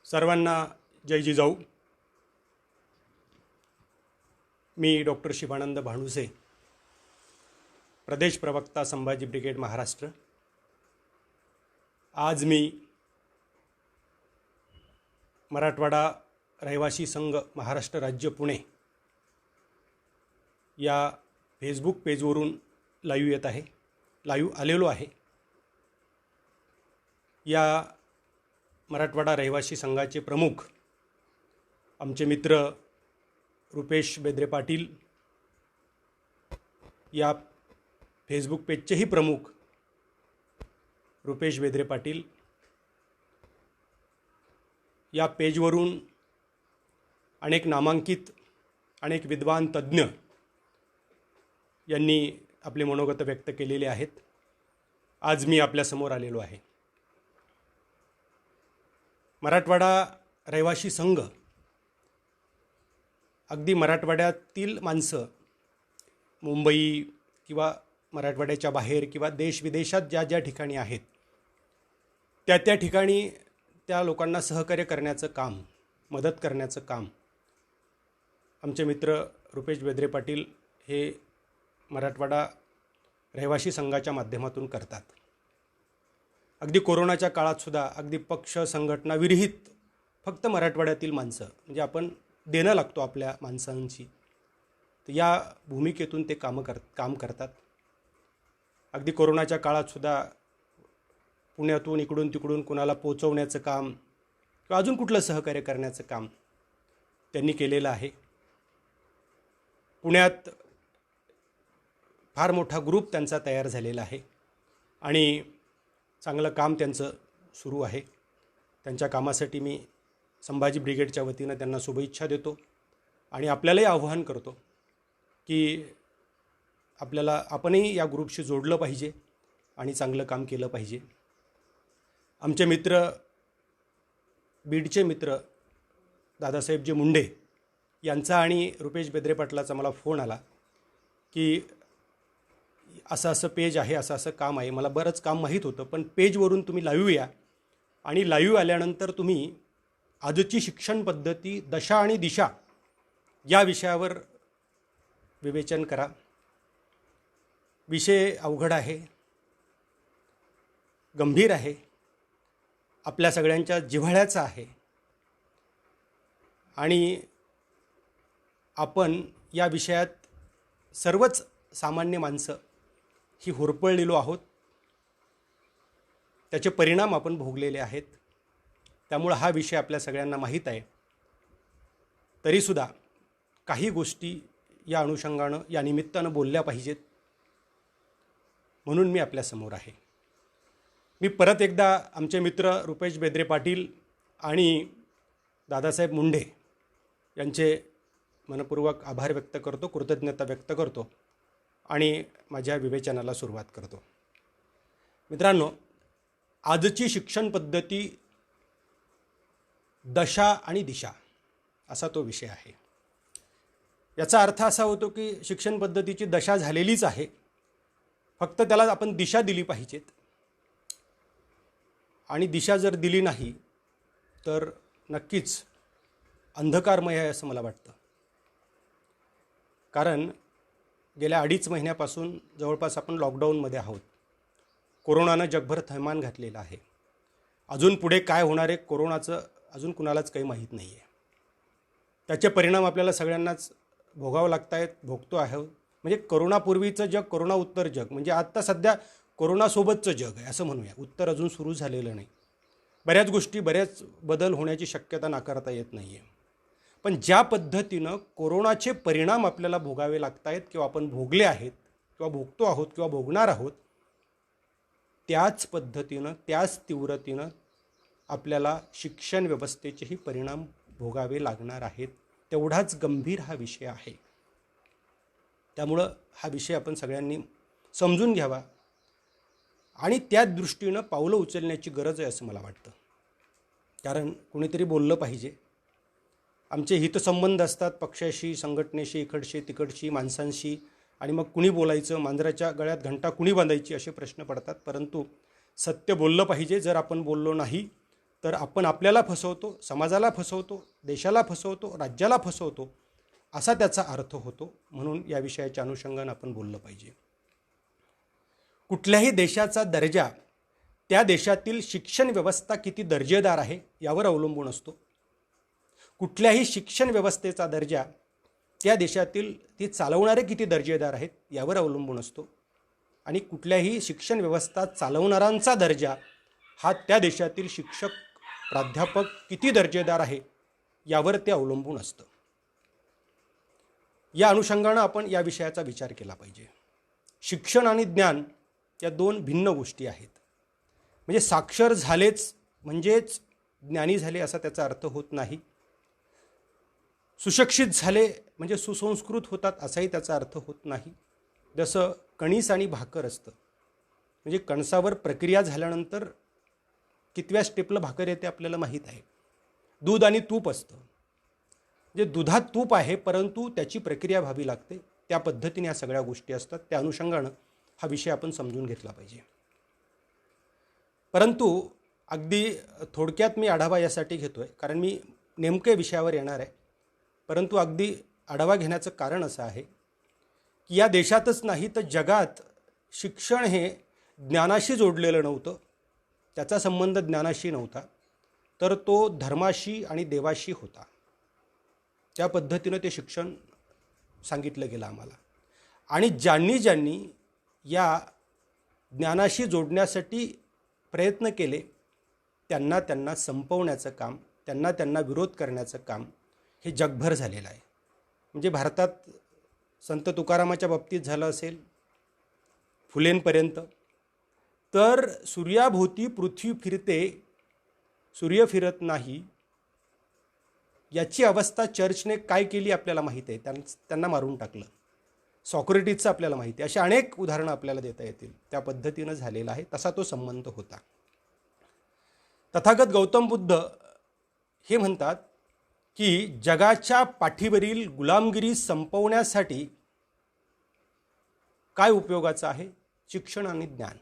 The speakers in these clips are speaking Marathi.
सर्वांना जय जिजाऊ. मी डॉक्टर शिवानंद भानुसे, प्रदेश प्रवक्ता संभाजी ब्रिगेड महाराष्ट्र. आज मी मराठवाडा रहिवासी संघ महाराष्ट्र राज्य पुणे या फेसबुक पेजवरून लाईव्ह आलेलो आहे. या मराठवाडा रहिवासी संघाचे प्रमुख आमचे मित्र रुपेश बेद्रे पाटील, या फेसबुक पेजचेही प्रमुख रुपेश बेद्रे पाटील, या पेजवरून अनेक नामांकित, अनेक विद्वान तज्ज्ञ यांनी आपले मनोगत व्यक्त केलेले आहेत. आज मी आपल्यासमोर आलेलो आहे. मराठवाडा रहिवासी संघ अगदी मराठवाड्यातील माणसं मुंबई किंवा मराठवाड्याच्या बाहेर किंवा देशविदेशात ज्या ज्या ठिकाणी आहेत त्या ठिकाणी त्या लोकांना सहकार्य करण्याचं काम, मदत करण्याचं काम आमचे मित्र रुपेश बेद्रे पाटील हे मराठवाडा रहिवासी संघाच्या माध्यमातून करतात. अगदी कोरोनाच्या काळातसुद्धा अगदी पक्ष संघटना विरहित फक्त मराठवाड्यातील माणसं, म्हणजे आपण देणं लागतो आपल्या माणसांची, तर या भूमिकेतून ते काम करतात. अगदी कोरोनाच्या काळातसुद्धा पुण्यातून इकडून तिकडून कुणाला पोचवण्याचं काम किंवा अजून कुठलं सहकार्य करण्याचं काम त्यांनी केलेलं आहे. पुण्यात फार मोठा ग्रुप त्यांचा तयार झालेला आहे आणि चांगलं काम त्यांचं सुरू आहे. त्यांच्या कामासाठी मी संभाजी ब्रिगेडच्या वतीनं त्यांना शुभेच्छा देतो आणि आपल्यालाही आव्हान करतो की आपणही या ग्रुपशी जोडलं पाहिजे आणि चांगलं काम केलं पाहिजे. आमचे मित्र, बीडचे मित्र दादासाहेबजी मुंडे यांचा आणि रुपेश बेद्रे पाटलाचा मला फोन आला की असं पेज आहे, असं काम आहे. मला बरंच काम माहीत होतं, पण पेजवरून तुम्ही लाईव्ह या आणि लाईव्ह आल्यानंतर तुम्ही आजची शिक्षण पद्धती दशा आणि दिशा या विषयावर विवेचन करा. विषय अवघड आहे, गंभीर आहे, आपल्या सगळ्यांच्या जिव्हाळ्याचा आहे आणि आपण या विषयात सर्वच सामान्य माणसं ही होरपळलेलो आहोत. त्याचे परिणाम आपण भोगलेले आहेत. त्यामुळं हा विषय आपल्या सगळ्यांना माहीत आहे. तरीसुद्धा काही गोष्टी या अनुषंगानं, या निमित्तानं बोलल्या पाहिजेत, म्हणून मी आपल्यासमोर आहे. मी परत एकदा आमचे मित्र रुपेश बेद्रे पाटील आणि दादासाहेब मुंडे यांचे मनपूर्वक आभार व्यक्त करतो, कृतज्ञता व्यक्त करतो आणि माझ्या विवेचनाला सुरुवात करतो. मित्रांनो, आजची शिक्षण पद्धती दशा आणि दिशा असा तो विषय आहे. याचा अर्थ असा होतो की शिक्षण पद्धतीची दशा झालेलीच आहे, फक्त त्याला आपण दिशा दिली पाहिजेत. आणि दिशा जर दिली नाही तर नक्कीच अंधकारमय आहे असं मला वाटतं. कारण गेल्या 2.5 महिन्यापासून जवळपास आपण लॉकडाऊनमध्ये आहोत. कोरोनानं जगभर थैमान घातलेलं आहे. अजून पुढे काय होणार आहे कोरोनाचं अजून कुणालाच काही माहीत नाही आहे. त्याचे परिणाम आपल्याला सगळ्यांनाच भोगावं लागत आहेत, भोगतो आहे. म्हणजे कोरोनापूर्वीचं जग, कोरोना उत्तर जग, म्हणजे आत्ता सध्या कोरोनासोबतचं जग आहे असं म्हणूया. उत्तर अजून सुरू झालेलं नाही. बऱ्याच गोष्टी, बऱ्याच बदल होण्याची शक्यता नाकारता येत नाही आहे. पण ज्या पद्धतीनं कोरोनाचे परिणाम आपल्याला भोगावे लागत आहेत किंवा आपण भोगले आहेत किंवा भोगतो आहोत किंवा भोगणार आहोत, त्याच पद्धतीनं, त्याच तीव्रतेनं आपल्याला शिक्षण व्यवस्थेचेही परिणाम भोगावे लागणार आहेत. तेवढाच गंभीर हा विषय आहे. त्यामुळं हा विषय आपण सगळ्यांनी समजून घ्यावा आणि त्या दृष्टीनं पावलं उचलण्याची गरज आहे असं मला वाटतं. कारण कुणीतरी बोललं पाहिजे. आमचे हितसंबंध असतात पक्षाशी, संघटनेशी, इकडशी तिकडशी, माणसांशी, आणि मग कुणी बोलायचं, मांजराच्या गळ्यात घंटा कुणी बांधायची असे प्रश्न पडतात. परंतु सत्य बोललं पाहिजे. जर आपण बोललो नाही तर आपण आपल्याला फसवतो, समाजाला फसवतो, देशाला फसवतो, राज्याला फसवतो, असा त्याचा अर्थ होतो. म्हणून या विषयाच्या अनुषंगानं आपण बोललं पाहिजे. कुठल्याही देशाचा दर्जा त्या देशातील शिक्षण व्यवस्था किती दर्जेदार आहे यावर अवलंबून असतो. कुठल्याही शिक्षण व्यवस्थेचा दर्जा त्या देशातील ती चालवणारे किती दर्जेदार आहेत यावर अवलंबून असतो. आणि कुठल्याही शिक्षण व्यवस्था चालवणाऱ्यांचा दर्जा हा त्या देशातील शिक्षक, प्राध्यापक किती दर्जेदार आहे यावर ते अवलंबून असतं. या अनुषंगानं आपण या विषयाचा विचार केला पाहिजे. शिक्षण आणि ज्ञान या दोन भिन्न गोष्टी आहेत. म्हणजे साक्षर झालेच म्हणजेच ज्ञानी झाले असा त्याचा अर्थ होत नाही. सुशिक्षित झाले म्हणजे सुसंस्कृत होतात असाही त्याचा अर्थ होत नाही. जसं कणीस आणि भाकर असतं, म्हणजे कणसावर प्रक्रिया झाल्यानंतर कितव्या स्टेपला भाकर येते आपल्याला माहीत आहे. दूध आणि तूप असतं, म्हणजे दुधात तूप आहे परंतु त्याची प्रक्रिया व्हावी लागते. त्या पद्धतीने या सगळ्या गोष्टी असतात. त्या अनुषंगानं हा विषय आपण समजून घेतला पाहिजे. परंतु अगदी थोडक्यात मी आढावा यासाठी घेतो आहे कारण मी नेमके विषयावर येणार आहे. परंतु अगदी आढावा घेण्याचं कारण असं आहे की या देशातच नाही तर जगात शिक्षण हे ज्ञानाशी जोडलेलं नव्हतं, त्याचा संबंध ज्ञानाशी नव्हता, तर तो धर्माशी आणि देवाशी होता. त्या पद्धतीनं ते शिक्षण सांगितलं गेलं आम्हाला. आणि ज्यांनी ज्यांनी या ज्ञानाशी जोडण्यासाठी प्रयत्न केले त्यांना संपवण्याचं काम, त्यांना विरोध करण्याचं काम हे जगभर झालेलं आहे. म्हणजे भारतात संत तुकारामाच्या बाबतीत झालं असेल, फुलेंपर्यंत, तर सूर्याभोवती पृथ्वी फिरते सूर्य फिरत नाही याची अवस्था चर्चने काय केली आपल्याला माहीत आहे. त्यांना मारून टाकलं. सॉक्रेटिसचं आपल्याला माहिती आहे. अशी अनेक उदाहरणं आपल्याला देता येतील. त्या पद्धतीनं झालेला आहे, तसा तो संबंध होता. तथागत गौतम बुद्ध हे म्हणतात की जगाच्या पाठीवरील गुलामगिरी संपवण्यासाठी काय उपयोगाचं आहे? शिक्षण आणि ज्ञान.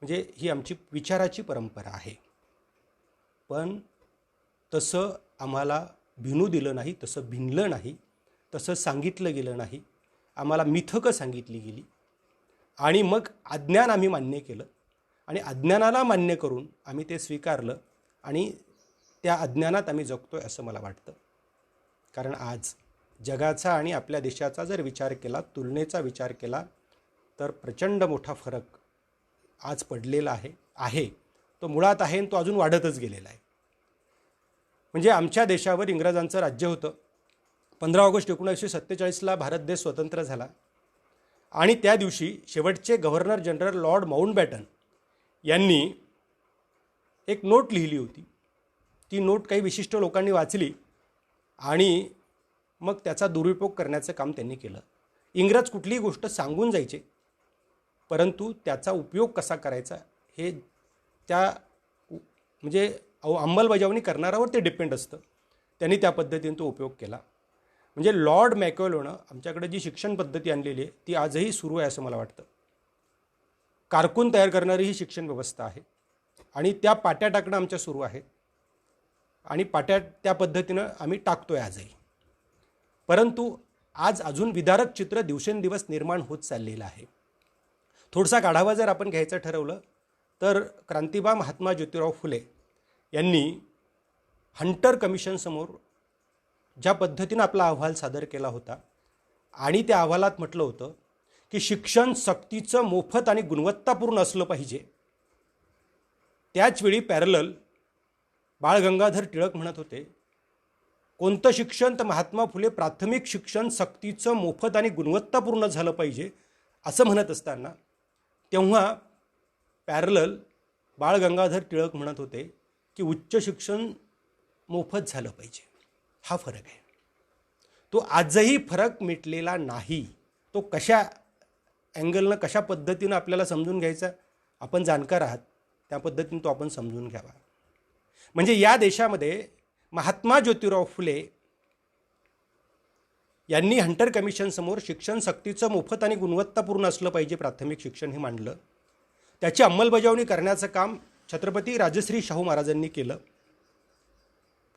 म्हणजे ही आमची विचाराची परंपरा आहे. पण तसं आम्हाला भिनू दिलं नाही, तसं भिनलं नाही, तसं सांगितलं गेलं नाही. आम्हाला मिथकं सांगितली गेली आणि मग अज्ञान आम्ही मान्य केलं आणि अज्ञानाला मान्य करून आम्ही ते स्वीकारलं आणि त्या अज्ञानात आम्ही जगतोय असं मला वाटतं. कारण आज जगाचा आणि आपल्या देशाचा जर विचार केला, तुलनेचा विचार केला, तर प्रचंड मोठा फरक आज पडलेला आहे. तो मुळात आहे आणि तो अजून वाढतच गेलेला आहे. म्हणजे आमच्या देशावर इंग्रजांचं राज्य होतं. 15 ऑगस्ट 1947ला भारत देश स्वतंत्र झाला आणि त्या दिवशी शेवटचे गव्हर्नर जनरल लॉर्ड माउंटबॅटन यांनी एक नोट लिहिली होती. ती नोट काही विशिष्ट लोकांनी वाचली आणि मग त्याचा दुरुपयोग करण्याचं काम त्यांनी केलं. इंग्रज कुठलीही गोष्ट सांगून जायचे, परंतु त्याचा उपयोग कसा करायचा हे त्या म्हणजे अंमलबजावणी करणाऱ्यावर ते डिपेंड असतं. त्यांनी त्या पद्धतीने तो उपयोग केला. म्हणजे लॉर्ड मॅकॉलोनं आमच्याकडे जी शिक्षण पद्धती आणलेली आहे ती आजही सुरू आहे असं मला वाटतं. कारकून तयार करणारी ही शिक्षण व्यवस्था आहे आणि त्या पाट्या टाकणं आमच्या सुरू आहे आणि पाट्या त्या पद्धतीनं आम्ही टाकतोय आजही. परंतु आज अजून विदारक चित्र दिवसेंदिवस निर्माण होत चाललेलं आहे. थोडासा आढावा जर आपण घ्यायचं ठरवलं तर क्रांतिबा महात्मा ज्योतिराव फुले यांनी हंटर कमिशनसमोर ज्या पद्धतीनं आपला अहवाल सादर केला होता आणि त्या अहवालात म्हटलं होतं की शिक्षण सक्तीचं, मोफत आणि गुणवत्तापूर्ण असलं पाहिजे. त्याचवेळी पॅरलल बाळ गंगाधर टिळक म्हणत होते कोणतं शिक्षण? तर महात्मा फुले प्राथमिक शिक्षण सक्तीचं, मोफत आणि गुणवत्तापूर्ण झालं पाहिजे असं म्हणत असताना तेव्हा पॅरलल बाळ गंगाधर टिळक म्हणत होते की उच्च शिक्षण मोफत झालं पाहिजे. हा फरक आहे. तो आजही फरक मिटलेला नाही. तो कशा अँगलनं, कशा पद्धतीनं आपल्याला समजून घ्यायचा, आपण जाणकार आहात, त्या पद्धतीनं तो आपण समजून घ्यावा. म्हणजे या देशामध्ये महात्मा ज्योतिराव फुले यांनी हंटर कमिशनसमोर शिक्षण सक्तीचं, मोफत आणि गुणवत्तापूर्ण असलं पाहिजे प्राथमिक शिक्षण हे मांडलं. त्याची अंमलबजावणी करण्याचं काम छत्रपती राजश्री शाहू महाराजांनी केलं.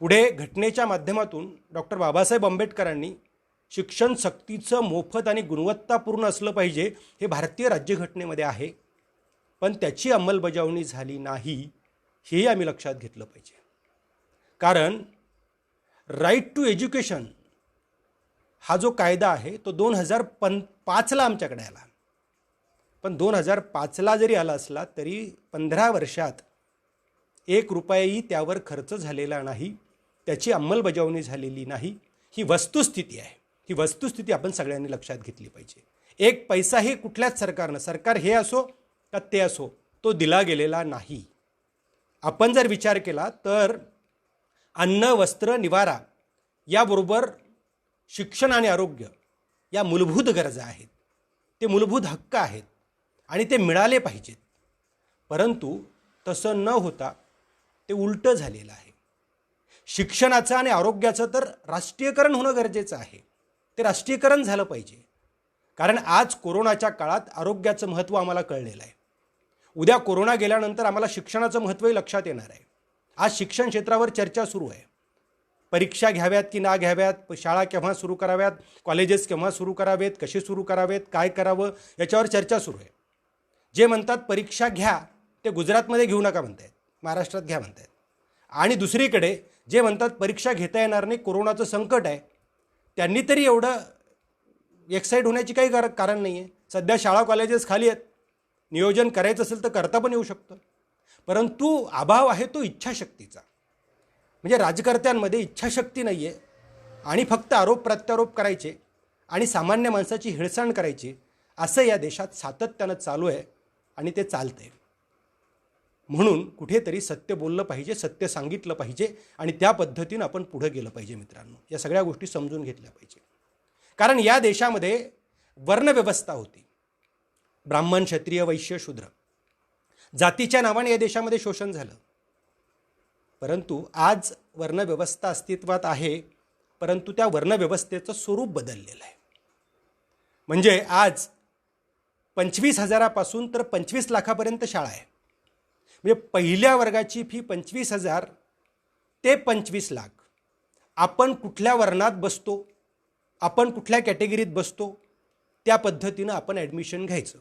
पुढे घटनेच्या माध्यमातून डॉक्टर बाबासाहेब आंबेडकरांनी शिक्षण सक्तीचं, मोफत आणि गुणवत्तापूर्ण असलं पाहिजे हे भारतीय राज्यघटनेमध्ये आहे, पण त्याची अंमलबजावणी झाली नाही हेही आम्ही लक्षात घेतलं पाहिजे. कारण राईट टू एज्युकेशन हा जो कायदा आहे तो 2005ला आमच्याकडे आला, पण 2005ला जरी आला असला तरी 15 वर्षात 1 रुपयाही त्यावर खर्च झालेला नाही, त्याची अंमलबजावणी झालेली नाही. ही वस्तुस्थिती आहे. ही वस्तुस्थिती आपण सगळ्यांनी लक्षात घेतली पाहिजे. 1 पैसाही कुठल्याच सरकारनं, सरकार हे असो का ते असो, तो दिला गेलेला नाही. आपण जर विचार केला तर अन्न, वस्त्र, निवारा याबरोबर शिक्षण आणि आरोग्य या मूलभूत गरजा आहेत, ते मूलभूत हक्क आहेत आणि ते मिळाले पाहिजेत. परंतु तसं न होता ते उलटं झालेलं आहे. शिक्षणाचं आणि आरोग्याचं तर राष्ट्रीयकरण होणं गरजेचं आहे. ते राष्ट्रीयकरण झालं पाहिजे. कारण आज कोरोनाच्या काळात आरोग्याचं महत्त्व आम्हाला कळलेलं आहे. उद्या कोरोना गेल्यानंतर आम्हाला शिक्षणाचं महत्त्वही लक्षात येणार आहे. आज शिक्षण क्षेत्रावर चर्चा सुरू आहे. परीक्षा घ्याव्यात की ना घ्याव्यात, शाळा केव्हा सुरू कराव्यात, कॉलेजेस केव्हा सुरू करावेत, कसे सुरू करावेत, काय करावं याच्यावर चर्चा सुरू आहे. जे म्हणतात परीक्षा घ्या ते गुजरातमध्ये घेऊ नका म्हणतायत, महाराष्ट्रात घ्या म्हणतायत. आणि दुसरीकडे जे म्हणतात परीक्षा घेता येणार नाही, कोरोनाचं संकट आहे, त्यांनी तरी एवढं एक्साईट होण्याची काही कारण नाही आहे. सध्या शाळा कॉलेजेस खाली आहेत. नियोजन करायचं असेल तर करता पण येऊ शकतं. परंतु अभाव आहे तो इच्छाशक्तीचा. म्हणजे राजकर्त्यांमध्ये इच्छाशक्ती नाही आहे आणि फक्त आरोप प्रत्यारोप करायचे आणि सामान्य माणसाची हिळसांड करायची असं या देशात सातत्यानं चालू आहे आणि ते चालतंय. म्हणून कुठेतरी सत्य बोललं पाहिजे, सत्य सांगितलं पाहिजे आणि त्या पद्धतीनं आपण पुढे गेलं पाहिजे. मित्रांनो, या सगळ्या गोष्टी समजून घेतल्या पाहिजे. कारण या देशामध्ये वर्णव्यवस्था होती. ब्राह्मण, क्षत्रिय, वैश्य, शूद्र जातीच्या नावाने या देशामध्ये शोषण झालं. परंतु आज वर्णव्यवस्था अस्तित्वात आहे, परंतु त्या वर्णव्यवस्थेचं स्वरूप बदललेलं आहे. म्हणजे आज 25,000 पासून तर 25 लाखापर्यंत शाळा आहे. म्हणजे पहिल्या वर्गाची फी 25,000 ते 25 लाख. आपण कुठल्या वर्णात बसतो, आपण कुठल्या कॅटेगरीत बसतो त्या पद्धतीनं आपण ॲडमिशन घ्यायचं.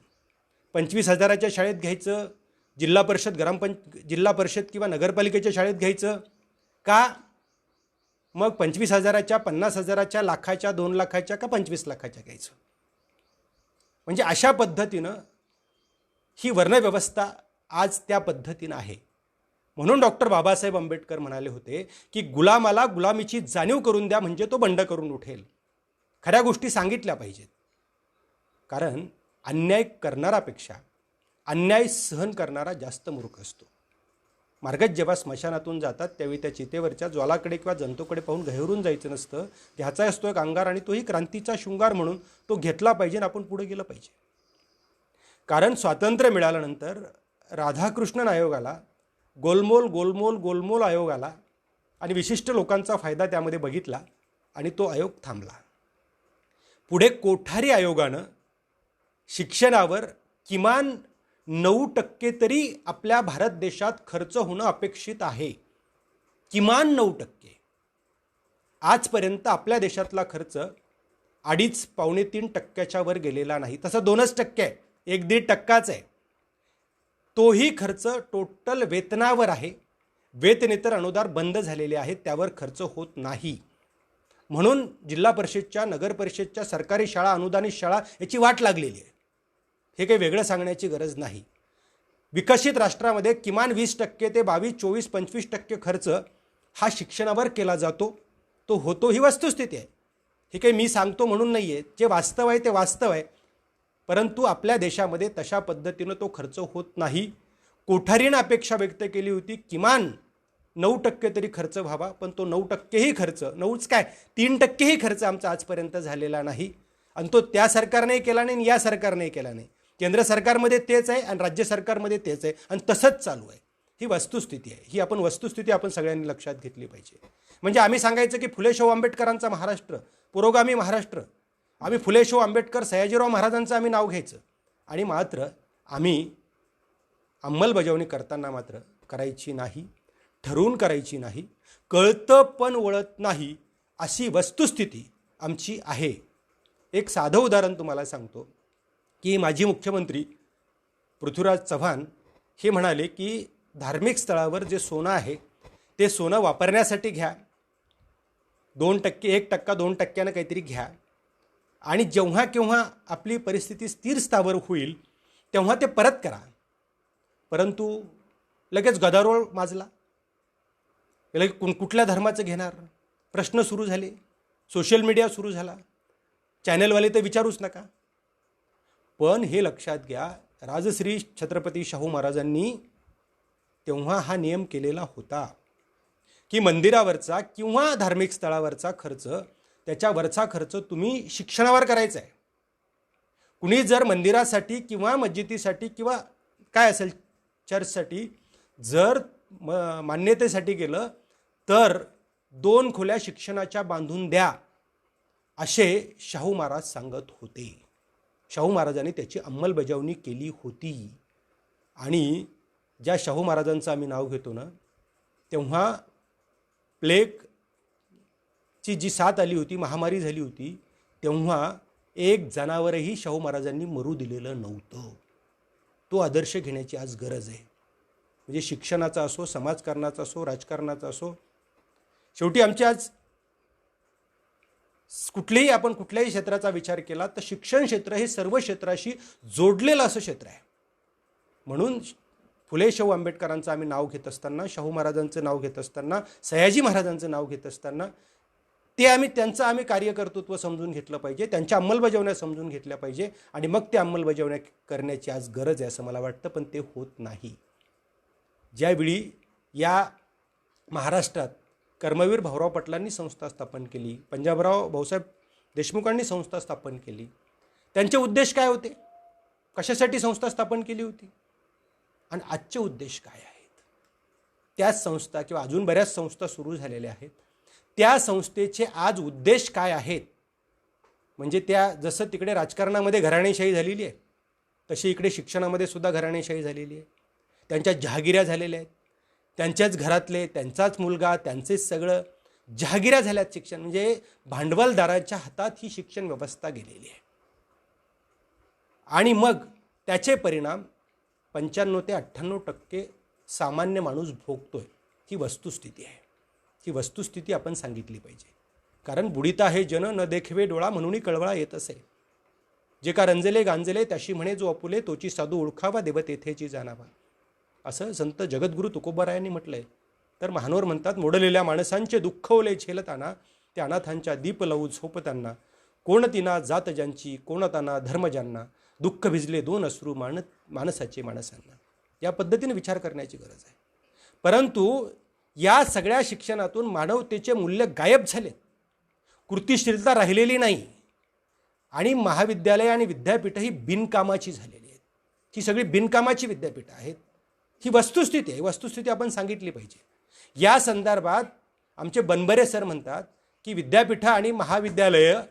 25,000च्या शाळेत घ्यायचं, जिल्हा परिषद किंवा नगरपालिकेच्या शाळेत घ्यायचं का मग 25,000च्या, 50,000च्या, लाखाच्या, 2 लाखाच्या का 25 लाखाच्या घ्यायचं. म्हणजे अशा पद्धतीनं ही वर्णव्यवस्था आज त्या पद्धतीनं आहे. म्हणून डॉक्टर बाबासाहेब आंबेडकर म्हणाले होते की गुलामाला गुलामीची जाणीव करून द्या म्हणजे तो बंड करून उठेल. खऱ्या गोष्टी सांगितल्या पाहिजेत. कारण अन्याय करणारापेक्षा अन्याय सहन करणारा जास्त मूर्ख असतो. मार्गच जेव्हा स्मशानातून जातात त्यावेळी त्या चितेवरच्या ज्वालाकडे किंवा जंतूकडे पाहून गहिरून जायचं नसतं. घ्यायचा असतो एक अंगार आणि तोही क्रांतीचा शृंगार म्हणून तो घेतला पाहिजे आणि आपण पुढे गेलं पाहिजे. कारण स्वातंत्र्य मिळाल्यानंतर राधाकृष्णन आयोगाला, गोलमोल आयोगाला आणि विशिष्ट लोकांचा फायदा त्यामध्ये बघितला आणि तो आयोग थांबला. पुढे कोठारी आयोगानं शिक्षणावर किमान 9% तरी आपल्या भारत देशात खर्च होणं अपेक्षित आहे. किमान 9%. आजपर्यंत आपल्या देशातला खर्च 2.5-3% वर गेलेला नाही. तसा 2% आहे, 1-1.5% आहे. तोही खर्च टोटल वेतनावर आहे. वेतनेतर अनुदान बंद झालेले आहेत, त्यावर खर्च होत नाही. म्हणून जिल्हा परिषदच्या, नगर परिषदच्या, सरकारी शाळा, अनुदानित शाळा याची वाट लागलेली आहे. हे काही वेगळं सांगण्याची गरज नाही. विकसित राष्ट्रामध्ये किमान 20% ते 22, 24, 25% खर्च हा शिक्षणावर केला जातो. तो होतो, ही वस्तुस्थिती आहे. हे काही मी सांगतो म्हणून नाही आहे. जे वास्तव आहे ते वास्तव आहे. परंतु आपल्या देशामध्ये तशा पद्धतीनं तो खर्च होत नाही. कोठारीनं अपेक्षा व्यक्त केली होती किमान 9% तरी खर्च व्हावा, पण तो 9%ही खर्च, 9च काय 3%ही खर्च आमचा आजपर्यंत झालेला नाही. आणि तो त्या सरकारने केला नाही आणि या सरकारने केला नाही. केंद्र सरकारमध्ये तेच आहे आणि राज्य सरकारमध्ये तेच आहे आणि तसंच चालू आहे. ही वस्तुस्थिती आहे. ही वस्तुस्थिती आपण सगळ्यांनी लक्षात घेतली पाहिजे. म्हणजे आम्ही सांगायचं की फुले शाहू आंबेडकरांचा महाराष्ट्र, पुरोगामी महाराष्ट्र, आम्ही फुले शाहू आंबेडकर, सयाजीराव महाराजांचं आम्ही नाव घ्यायचं आणि मात्र आम्ही अंमलबजावणी करताना मात्र करायची नाही, ठरवून करायची नाही, कळतं पण वळत नाही अशी वस्तुस्थिती आमची आहे. एक साधं उदाहरण तुम्हाला सांगतो की माजी मुख्यमंत्री पृथ्वीराज चव्हाण हे म्हणाले की धार्मिक स्थळावर जे सोनं आहे ते सोनं वापरण्यासाठी घ्या, 2%, 1%, 2% काहीतरी घ्या, आणि जेव्हा केव्हा आपली परिस्थिती स्थिर स्थावर होईल तेव्हा ते परत करा. परंतु लगेच गदारोळ माजला. लगेच कुठल्या धर्माचं घेणार प्रश्न सुरू झाले, सोशल मीडिया सुरू झाला, चॅनलवाले तर विचारूच नका. पण हे लक्षात घ्या, राजश्री छत्रपती शाहू महाराजांनी तेव्हा हा नियम केलेला होता की मंदिरावरचा किंवा धार्मिक स्थळावरचा खर्च, त्याच्यावरचा खर्च तुम्ही शिक्षणावर करायचा आहे. कुणी जर मंदिरासाठी किंवा मस्जिदीसाठी किंवा काय असेल चर्चसाठी जर मान्यतेसाठी गेलं तर 2 खोल्या शिक्षणाच्या बांधून द्या असे शाहू महाराज सांगत होते. शाहू महाराजांनी त्याची अंमलबजावणी केली होती. आणि ज्या शाहू महाराजांचं आम्ही नाव घेतो ना, तेव्हा प्लेगची जी साथ आली होती, महामारी झाली होती, तेव्हा एक जनावरही शाहू महाराजांनी मरू दिलेलं नव्हतं. तो आदर्श घेण्याची आज गरज आहे. म्हणजे शिक्षणाचा असो, समाजकारणाचा असो, राजकारणाचा असो, शेवटी आमची आज आपण कुठल्याही क्षेत्राचा विचार केला तर शिक्षण क्षेत्र हे सर्व क्षेत्राशी जोडलेलं असं क्षेत्र आहे. म्हणून फुले शाहू आंबेडकरांचं आम्ही नाव घेत असताना, शाहू महाराजांचं नाव घेत असताना, सयाजी महाराजांचं नाव घेत असताना त्यांचं आम्ही कार्यकर्तृत्व समजून घेतलं पाहिजे, त्यांच्या अंमलबजावण्या समजून घेतल्या पाहिजे, आणि मग ते अंमलबजावण्या करण्याची आज गरज आहे असं मला वाटतं. पण ते होत नाही. ज्यावेळी या महाराष्ट्रात कर्मवीर भाऊराव पाटलांनी संस्था स्थापन केली, पंजाबराव भाऊसाहेब देशमुखांनी संस्था स्थापन केली, त्यांचे उद्देश काय होते, कशासाठी संस्था स्थापन केली होती, आणि आजचे उद्देश काय आहेत? त्याच संस्था किंवा अजून बऱ्याच संस्था सुरू झालेल्या आहेत, त्या संस्थेचे आज उद्देश काय आहेत? म्हणजे त्या जसं तिकडे राजकारणामध्ये घराणेशाही झालेली आहे तशी इकडे शिक्षणामध्ये सुद्धा घराणेशाही झालेली आहे. त्यांच्या जहागिऱ्या झालेल्या आहेत, त्यांच्याच घरातले, त्यांचाच मुलगा, त्यांचेच सगळं जहागिऱ्या झाल्यात. शिक्षण म्हणजे भांडवलदाराच्या हातात ही शिक्षण व्यवस्था गेलेली आहे. आणि मग त्याचे परिणाम 95 ते 98% सामान्य माणूस भोगतोय. ही वस्तुस्थिती आहे. ही वस्तुस्थिती आपण सांगितली पाहिजे. कारण बुडीता हे जन न देखवे डोळा म्हणून कळवळा येत असे. जे का रंजले गांजले त्याशी म्हणे जो अपुले, तोची साधू ओळखावा देव तेथेची जाणावा, असं संत जगद्गुरू तुकोबारायांनी म्हटलंय. तर महानोर म्हणतात, मोडलेल्या माणसांचे दुःख ओले झेलताना, त्या अनाथांच्या दीप लावू झोपताना, कोणतीना जात ज्यांची, कोणताना धर्म ज्यांना, दुःख भिजले 2 अश्रू माणसाचे माणसांना. या पद्धतीने विचार करण्याची गरज आहे. परंतु या सगळ्या शिक्षणातून मानवतेचे मूल्य गायब झालेत, कृतिशीलता राहिलेली नाही, आणि महाविद्यालय आणि विद्यापीठं ही बिनकामाची झालेली आहेत. ही सगळी बिनकामाची विद्यापीठं आहेत. ही वस्तुस्थिती आहे. वस्तुस्थिती आपण सांगितली पाहिजे. या संदर्भात आमचे बनबरे सर म्हणतात की विद्यापीठं आणि महाविद्यालयं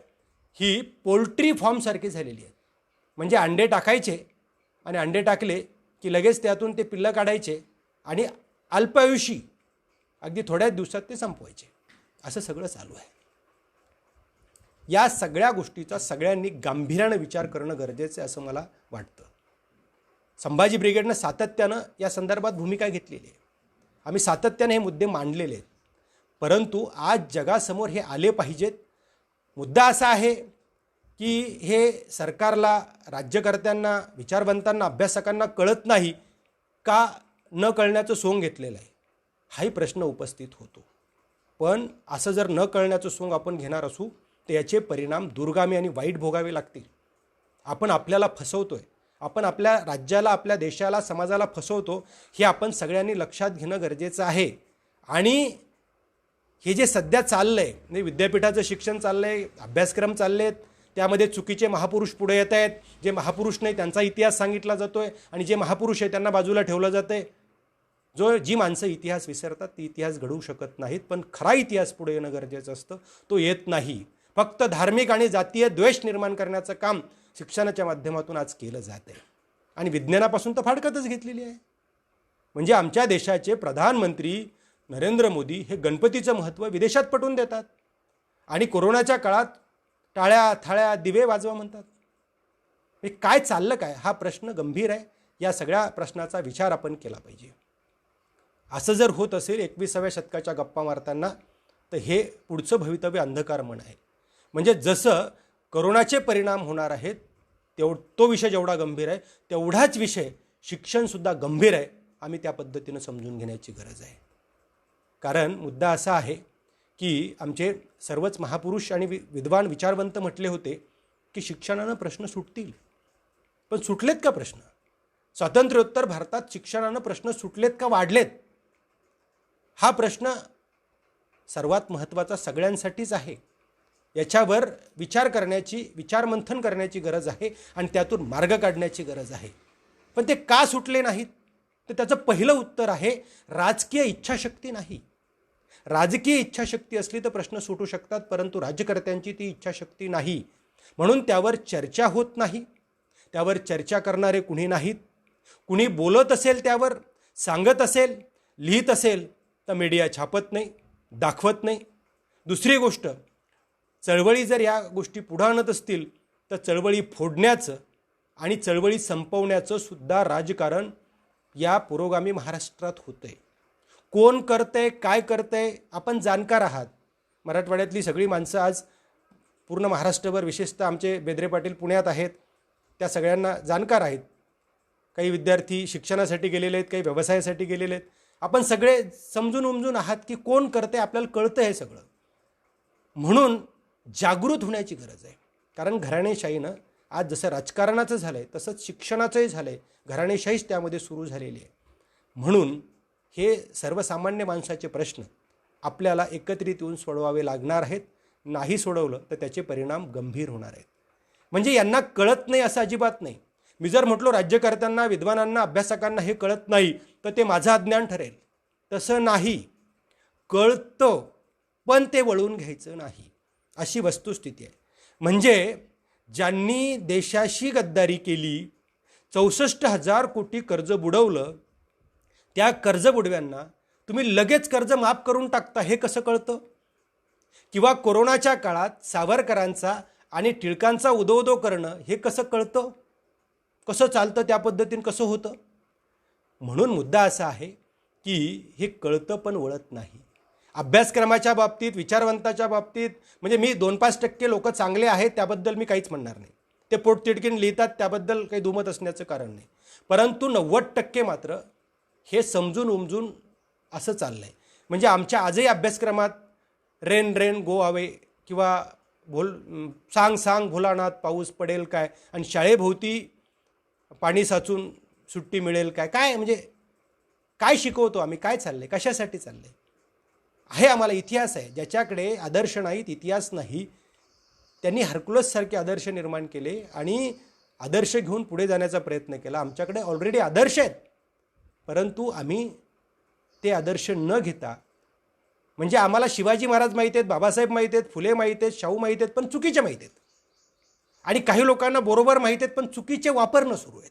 ही पोल्ट्री फार्मसारखी झालेली आहेत. म्हणजे अंडे टाकायचे आणि अंडे टाकले की लगेच त्यातून ते पिल्लं काढायचे आणि अल्पायुषी अगदी थोड्याच दिवसात ते संपवायचे. असं सगळं चालू आहे. या सगळ्या गोष्टीचा सगळ्यांनी गांभीर्यानं विचार करणं गरजेचं आहे असं मला वाटतं. संभाजी ब्रिगेडनं सातत्यानं या संदर्भात भूमिका घेतलेली आहे. आम्ही सातत्याने हे मुद्दे मांडलेले आहेत. परंतु आज जगासमोर हे आले पाहिजेत. मुद्दा असा आहे की हे सरकारला, राज्यकर्त्यांना, विचारवंतांना, अभ्यासकांना कळत नाही का न कळण्याचं सोंग घेतलेलं आहे, हाही प्रश्न उपस्थित होतो. पण असं जर न कळण्याचं सोंग आपण घेणार असू तर याचे परिणाम दूरगामी आणि वाईट भोगावे लागतील. आपण आपल्याला फसवतोय, आपण आपल्या राज्याला, आपल्या देशाला, समाजाला फसवतो, हे आपण सगळ्यांनी लक्षात घेणं गरजेचं आहे. आणि हे जे सध्या चाललं आहे, म्हणजे विद्यापीठाचं शिक्षण चाललं आहे, अभ्यासक्रम चालले आहेत, त्यामध्ये चुकीचे महापुरुष पुढे येत आहेत. जे महापुरुष नाही त्यांचा इतिहास सांगितला जातो आहे, आणि जे महापुरुष आहे त्यांना बाजूला ठेवलं जातं आहे. जी माणसं इतिहास विसरतात ती इतिहास घडवू शकत नाहीत. पण खरा इतिहास पुढे येणं गरजेचं असतं, तो येत नाही. फक्त धार्मिक आणि जातीय द्वेष निर्माण करण्याचं काम शिक्षणाच्या माध्यमातून आज केलं जात आहे. आणि विज्ञानापासून तर फाडकतच घेतलेली आहे. म्हणजे आमच्या देशाचे प्रधानमंत्री नरेंद्र मोदी हे गणपतीचं महत्त्व विदेशात पटवून देतात आणि कोरोनाच्या काळात टाळ्या थाळ्या दिवे वाजवा म्हणतात. हे काय चाललं काय? हा प्रश्न गंभीर आहे. या सगळ्या प्रश्नाचा विचार आपण केला पाहिजे. असं जर होत असेल 21व्या शतकाच्या गप्पा मारताना, तर हे पुढचं भवितव्य अंधकारमय आहे. म्हणजे जसं कोरोनाचे परिणाम होणार आहेत तो विषय जेवढा गंभीर आहे, तेवढाच विषय शिक्षणसुद्धा गंभीर आहे. आम्ही त्या पद्धतीनं समजून घेण्याची गरज आहे. कारण मुद्दा असा आहे की आमचे सर्वच महापुरुष आणि विद्वान विचारवंत म्हटले होते की शिक्षणानं प्रश्न सुटतील. पण सुटलेत का प्रश्न? स्वातंत्र्योत्तर भारतात शिक्षणानं प्रश्न सुटलेत का वाढलेत? हा प्रश्न सर्वात महत्त्वाचा सगळ्यांसाठीच आहे. याच्यावर विचारमंथन करण्याची गरज आहे आणि त्यातून मार्ग काढण्याची गरज आहे. पण ते का सुटले नाहीत? तर त्याचं पहिलं उत्तर आहे राजकीय इच्छाशक्ती नाही. राजकीय इच्छाशक्ती असली तर प्रश्न सुटू शकतात, परंतु राज्यकर्त्यांची ती इच्छाशक्ती नाही. म्हणून त्यावर चर्चा होत नाही. त्यावर चर्चा करणारे कुणी नाहीत. कुणी बोलत असेल, त्यावर सांगत असेल, लिहित असेल तर मीडिया छापत नाही, दाखवत नाही. दुसरी गोष्ट, चळवळी जर या गोष्टी पुढे आणत असतील तर चळवळी फोडण्याचं आणि चळवळी संपवण्याचं सुद्धा राजकारण या पुरोगामी महाराष्ट्रात होतंय. कोण करतंय, काय करतंय, आपण जाणकार आहात. मराठवाड्यातली सगळी माणसं आज पूर्ण महाराष्ट्रभर, विशेषतः आमचे बेद्रे पाटील पुण्यात आहेत, त्या सगळ्यांना जाणकार आहेत. काही विद्यार्थी शिक्षणासाठी गेलेले आहेत, काही व्यवसायासाठी गेलेले आहेत. आपण सगळे समजून उमजून आहात की कोण करतंय, आपल्याला कळतं हे सगळं. म्हणून जागृत होण्याची गरज आहे. कारण घराणेशाहीनं आज जसं राजकारणाचं झालं आहे तसंच शिक्षणाचंही झालं आहे. घराणेशाहीच त्यामध्ये सुरू झालेली आहे. म्हणून हे सर्वसामान्य माणसाचे प्रश्न आपल्याला एकत्रित येऊन सोडवावे लागणार आहेत. नाही सोडवलं तर त्याचे परिणाम गंभीर होणार आहेत. म्हणजे यांना कळत नाही असं अजिबात नाही. मी जर म्हटलो राज्यकर्त्यांना, विद्वानांना, अभ्यासकांना हे कळत नाही तर ते माझं अज्ञान ठरेल. तसं नाही. कळतं, पण ते वळवून घ्यायचं नाही, अशी वस्तुस्थिती आहे. म्हणजे ज्यांनी देशाशी गद्दारी केली, 64,000 कोटी कर्ज बुडवलं, त्या कर्ज बुडव्यांना तुम्ही लगेच कर्ज माफ करून टाकता, हे कसं कळतं? किंवा कोरोनाच्या काळात सावरकरांचा आणि टिळकांचा उदो करणं, हे कसं कळतं? कसं चालतं? त्या पद्धतीनं कसं होतं? म्हणून मुद्दा असा आहे की हे कळतं पण वळत नाही. अभ्यासक्रमाच्या बाबतीत, विचारवंताच्या बाबतीत, म्हणजे मी 2-5% लोक चांगले आहेत त्याबद्दल मी काहीच म्हणणार नाही. ते पोटतिडकीन लिहितात त्याबद्दल काही दुमत असण्याचं कारण नाही. परंतु 90% मात्र हे समजून उमजून असं चाललं आहे. म्हणजे आमच्या आजही अभ्यासक्रमात रेन रेन गो अवे किंवा सांग भोलानाथ पाऊस पडेल काय, आणि शाळेभोवती पाणी साचून सुट्टी मिळेल काय, काय म्हणजे काय शिकवतो आम्ही? काय चाललं आहे? कशासाठी चाललं आहे? हे आम्हाला इतिहास आहे. ज्याच्याकडे आदर्श नाहीत, इतिहास नाही, त्यांनी हरकुलससारखे आदर्श निर्माण केले आणि आदर्श घेऊन पुढे जाण्याचा प्रयत्न केला. आमच्याकडे ऑलरेडी आदर्श आहेत, परंतु आम्ही ते आदर्श न घेता, म्हणजे आम्हाला शिवाजी महाराज माहीत आहेत, बाबासाहेब माहीत आहेत, फुले माहीत आहेत, शाहू माहीत आहेत, पण चुकीचे माहीत आहेत. आणि काही लोकांना बरोबर माहीत आहेत पण चुकीचे वापरणं सुरू आहेत.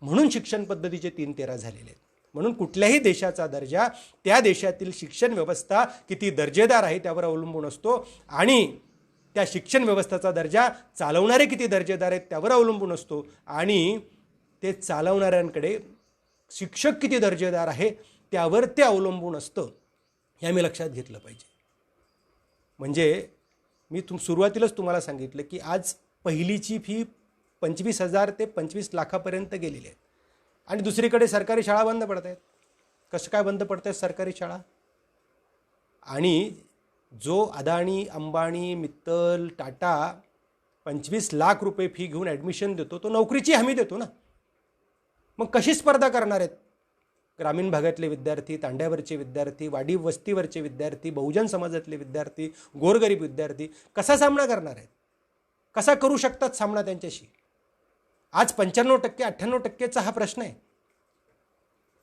म्हणून शिक्षण पद्धतीचे 3-13 झालेले आहेत. म्हणून कुठल्याही देशाचा दर्जा त्या देशातील शिक्षण व्यवस्था किती दर्जेदार आहे त्यावर अवलंबून असतो, आणि त्या शिक्षण व्यवस्थेचा दर्जा चालवणारे किती दर्जेदार आहेत त्यावर अवलंबून असतो, आणि ते चालवणाऱ्यांकडे शिक्षक किती दर्जेदार आहे त्यावर ते अवलंबून असतं. हे आम्ही लक्षात घेतलं पाहिजे. म्हणजे मी सुरुवातीलाच तुम्हाला सांगितलं की आज पहिलीची फी 25,000 ते 25 लाखापर्यंत गेलेली आहे, आणि दुसरीकडे सरकारी शाळा बंद पडत आहेत. कसं काय बंद पडत आहेत सरकारी शाळा? आणि जो अदानी, अंबानी, मित्तल, टाटा 25 लाख रुपये फी घेऊन ॲडमिशन देतो, तो नोकरीची हमी देतो ना. मग कशी स्पर्धा करणार आहेत ग्रामीण भागातले विद्यार्थी, तांड्यावरचे विद्यार्थी, वाडी वस्तीवरचे विद्यार्थी, बहुजन समाजातले विद्यार्थी, गोरगरीब विद्यार्थी कसा सामना करणार आहेत? कसा करू शकतात सामना त्यांच्याशी? आज 95% 98%चा हा प्रश्न आहे.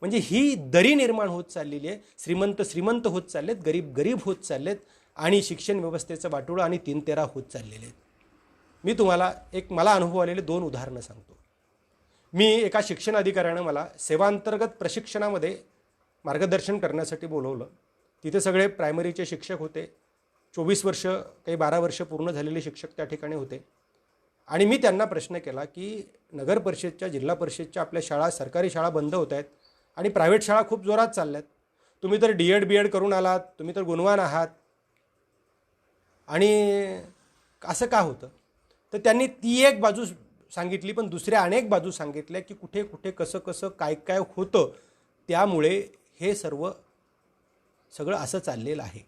म्हणजे ही दरी निर्माण होत चाललेली आहे. श्रीमंत होत चाललेत, गरीब होत चाललेत, आणि शिक्षण व्यवस्थेचं वाटोळं आणि 3-13 होत चाललेले आहेत. मी तुम्हाला मला अनुभव आलेले 2 उदाहरणं सांगतो. मी एका शिक्षण अधिकाऱ्यानं मला सेवांतर्गत प्रशिक्षणामध्ये मार्गदर्शन करण्यासाठी बोलवलं. तिथे सगळे प्रायमरीचे शिक्षक होते. 24 वर्ष काही 12 वर्ष पूर्ण झालेले शिक्षक त्या ठिकाणी होते. आणि मी त्यांना प्रश्न केला की नगर परिषदच्या, जिल्हा परिषदच्या आपल्या शाळा, सरकारी शाळा बंद होत आहेत आणि प्रायव्हेट शाळा खूप जोरात चालल्यात. तुम्ही तर DED BEd करून आलात, तुम्ही तर गुणवान आहात, आणि असं का होतं? तर त्यांनी ती एक बाजू सांगितली, पण दुसऱ्या अनेक बाजू सांगितल्या की कुठे कुठे कसं कसं काय काय होतं, त्यामुळे हे सगळं असं चाललेलं आहे.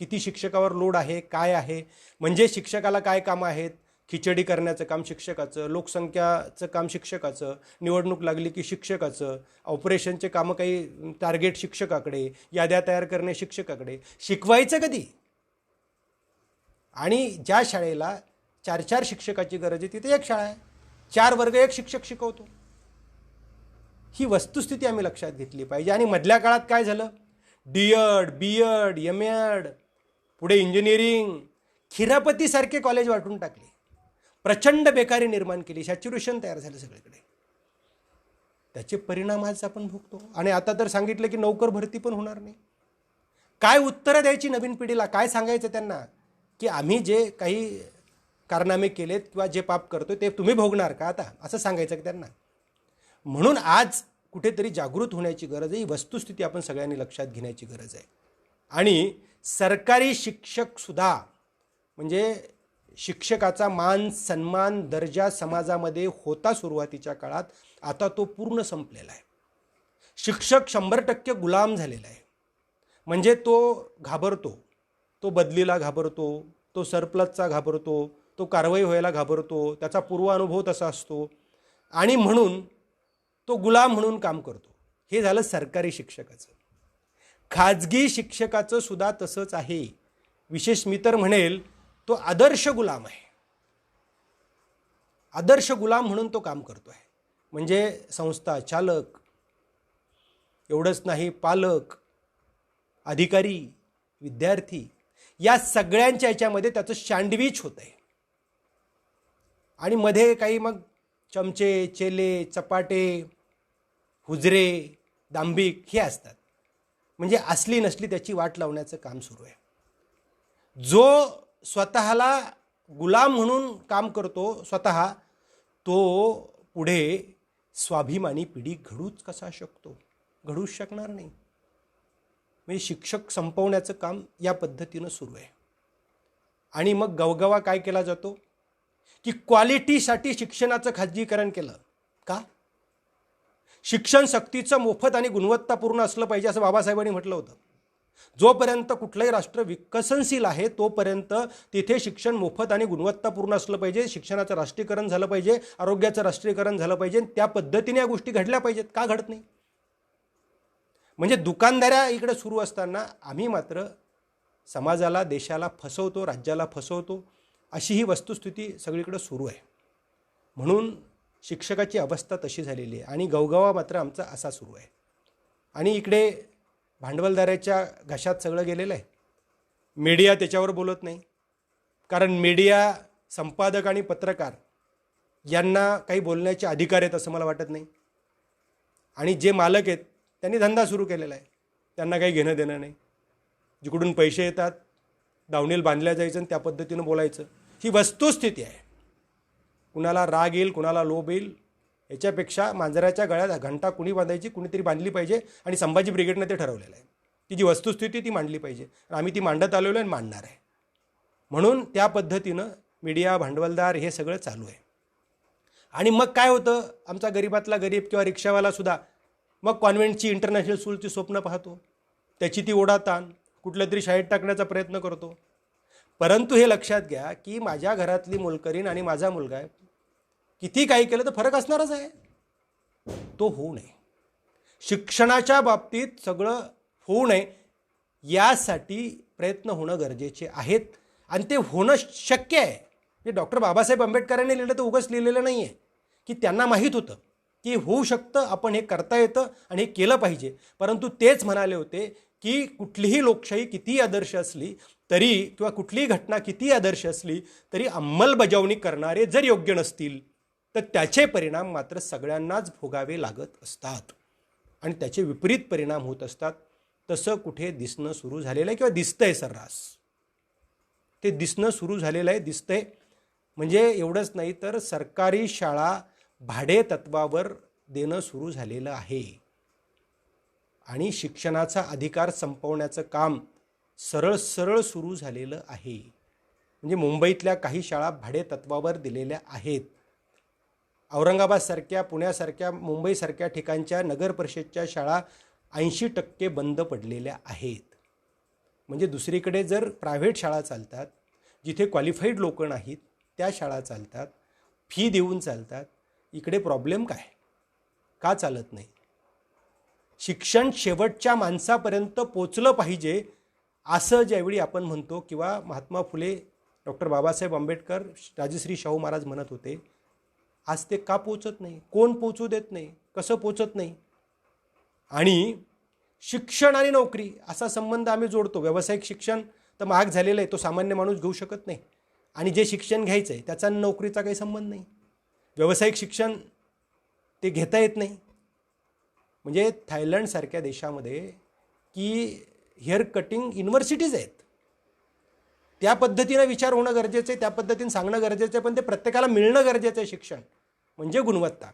किती शिक्षकावर लोड आहे, काय आहे, म्हणजे शिक्षकाला काय कामं आहेत, खिचडी करण्याचं काम शिक्षकाचं, लोकसंख्याचं काम शिक्षकाचं, निवडणूक लागली की शिक्षकाचं, ऑपरेशनचे कामं काही टार्गेट शिक्षकाकडे, याद्या तयार करणे शिक्षकाकडे. शिकवायचं कधी? आणि ज्या शाळेला 4-4 शिक्षकाची गरज आहे तिथे एक शाळा आहे, 4 वर्ग 1 शिक्षक शिकवतो. ही वस्तुस्थिती आम्ही लक्षात घेतली पाहिजे. आणि मधल्या काळात काय झालं? DED BEd MEd, पुढे इंजिनिअरिंग, खिरापतीसारखे कॉलेज वाटून टाकले, प्रचंड बेकारी निर्माण केली, सॅच्युरेशन तयार झालं सगळीकडे. त्याचे परिणाम आज आपण भोगतो. आणि आता तर सांगितलं की नोकर भरती पण होणार नाही. काय उत्तरं द्यायची नवीन पिढीला? काय सांगायचं त्यांना की आम्ही जे काही कारनामे केलेत किंवा जे पाप करतो ते तुम्ही भोगणार का आता, असं सांगायचं की त्यांना? म्हणून आज कुठेतरी जागृत होण्याची गरज आहे. ही वस्तुस्थिती आपण सगळ्यांनी लक्षात घेण्याची गरज आहे. आणि सरकारी शिक्षकसुद्धा, म्हणजे शिक्षकाचा मान सन्मान दर्जा समाजामध्ये होता सुरुवातीच्या काळात, आता तो पूर्ण संपलेला आहे. शिक्षक 100% गुलाम झालेला आहे. म्हणजे तो घाबरतो, तो बदलीला घाबरतो, तो सरप्लसचा घाबरतो, तो कारवाई व्हायला घाबरतो, त्याचा पूर्वानुभव तसा असतो आणि म्हणून तो गुलाम म्हणून काम करतो. हे झालं सरकारी शिक्षकाचं. खाजगी शिक्षकाचं सुद्धा तसंच आहे. विशेष मी तर म्हणेल तो आदर्श गुलाम आहे. आदर्श गुलाम म्हणून तो काम करतो आहे. म्हणजे संस्था चालक, एवढंच नाही, पालक, अधिकारी, विद्यार्थी, या सगळ्यांच्या याच्यामध्ये त्याचं सँडविच होत आहे. आणि मध्ये काही मग चमचे, चेले, चपाटे, हुजरे, दांभिक हे असतात. म्हणजे असली नसली त्याची वाट लावण्याचं काम सुरू आहे. जो स्वतःला गुलाम म्हणून काम करतो स्वतः, तो पुढे स्वाभिमानी पिढी घडूच कसा शकतो? घडूच शकणार नाही. म्हणजे शिक्षक संपवण्याचं काम या पद्धतीनं सुरू आहे. आणि मग गवगवा काय केला जातो की क्वालिटीसाठी शिक्षणाचं खाजगीकरण केलं का? शिक्षण सक्तीचं मोफत आणि गुणवत्तापूर्ण असलं पाहिजे असं बाबासाहेबांनी म्हटलं होतं. जोपर्यंत कुठलंही राष्ट्र विकसनशील आहे तोपर्यंत तिथे शिक्षण मोफत आणि गुणवत्तापूर्ण असलं पाहिजे. शिक्षणाचं राष्ट्रीयकरण झालं पाहिजे, आरोग्याचं राष्ट्रीयकरण झालं पाहिजे. त्या पद्धतीने या गोष्टी घडल्या पाहिजेत. का घडत नाही? म्हणजे दुकानदाऱ्या इकडे सुरू असताना आम्ही मात्र समाजाला, देशाला फसवतो, राज्याला फसवतो, अशी ही वस्तुस्थिती सगळीकडे सुरू आहे. म्हणून शिक्षकाची अवस्था तशी झालेली आहे आणि गवगवा मात्र आमचा असा सुरू आहे. आणि इकडे भांडवलदाराच्या घशात सगळं गेलेलं आहे. मीडिया त्याच्यावर बोलत नाही, कारण मीडिया, संपादक आणि पत्रकार यांना काही बोलण्याचे अधिकार आहेत असं मला वाटत नाही. आणि जे मालक आहेत त्यांनी धंदा सुरू केलेला आहे, त्यांना काही घेणं देणं नाही. जिकडून पैसे येतात दावणीला बांधल्या जायचं आणि त्या पद्धतीनं बोलायचं. ही वस्तुस्थिती आहे. कुणाला राग येईल, कुणाला लोभ येईल, याच्यापेक्षा मांजराच्या गळ्यात घंटा कुणी बांधायची, कुणीतरी बांधली पाहिजे. आणि संभाजी ब्रिगेडनं ते ठरवलेलं आहे. ती जी वस्तुस्थिती ती मांडली पाहिजे. आम्ही ती मांडत आलेलो आहे आणि मांडणार आहे. म्हणून त्या पद्धतीनं मीडिया, भांडवलदार हे सगळं चालू आहे. आणि मग काय होतं, आमचा गरीबातला गरीब किंवा रिक्षावालासुद्धा मग कॉन्व्हेंटची, इंटरनॅशनल स्कूलची स्वप्न पाहतो, त्याची ती ओढाताण, कुठल्या तरी शाळेत टाकण्याचा प्रयत्न करतो. परंतु हे लक्षात घ्या की माझ्या घरातली मोलकरीण आणि माझा मुलगा आहे, किती काही केलं तर फरक असणारच आहे. तो होऊ नये. शिक्षणाच्या बाबतीत सगळं होऊ नये यासाठी प्रयत्न होणं गरजेचे आहेत. आणि ते होणं शक्य आहे. हे डॉक्टर बाबासाहेब आंबेडकरांनी लिहिलं तर उगाच लिहिलेलं नाही आहे, की त्यांना माहीत होतं की होऊ शकतं, आपण हे करता येतं आणि हे केलं पाहिजे. परंतु तेच म्हणाले होते की कुठलीही लोकशाही कितीही आदर्श असली तरी, किंवा कुठलीही घटना कितीही आदर्श असली तरी अंमलबजावणी करणारे जर योग्य नसतील तर त्याचे परिणाम मात्र सगळ्यांनाच भोगावे लागत असतात आणि त्याचे विपरीत परिणाम होत असतात. तसं कुठे दिसणं सुरू झालेलं आहे किंवा दिसतंय सर्रास. ते दिसणं सुरू झालेलं आहे, दिसतंय. म्हणजे एवढंच नाही तर सरकारी शाळा भाडे तत्वावर देणं सुरू झालेलं आहे आणि शिक्षणाचा अधिकार संपवण्याचं काम सरळ सरळ सुरू झालेलं आहे. म्हणजे मुंबईतल्या काही शाळा भाडे तत्वावर दिलेल्या आहेत. औरंगाबादसारख्या, पुण्यासारख्या, मुंबईसारख्या ठिकाणच्या नगर परिषदच्या शाळा 80% बंद पडलेल्या आहेत. म्हणजे दुसरीकडे जर प्रायव्हेट शाळा चालतात, जिथे क्वालिफाईड लोक नाहीत त्या शाळा चालतात, फी देऊन चालतात. इकडे प्रॉब्लेम काय? का चालत नाही? शिक्षण शेवटच्या माणसापर्यंत पोचलं पाहिजे असं ज्यावेळी आपण म्हणतो, किंवा महात्मा फुले, डॉक्टर बाबासाहेब आंबेडकर, राजश्री शाहू महाराज म्हणत होते, आज ते का पोचत नाही? कोण पोचू देत नाही? कसं पोचत नाही? आणि शिक्षण आणि नोकरी असा संबंध आम्ही जोडतो. व्यावसायिक शिक्षण तर महाग झालेलं आहे, तो सामान्य माणूस घेऊ शकत नाही. आणि जे शिक्षण घ्यायचं आहे त्याचा नोकरीचा काही संबंध नाही. व्यावसायिक शिक्षण ते घेता येत नाही. म्हणजे थायलंडसारख्या देशामध्ये की हेअर कटिंग युनिव्हर्सिटीज आहेत, त्या पद्धतीनं विचार होणं गरजेचं आहे, त्या पद्धतीनं सांगणं गरजेचं आहे. पण ते प्रत्येकाला मिळणं गरजेचं आहे. शिक्षण म्हणजे गुणवत्ता.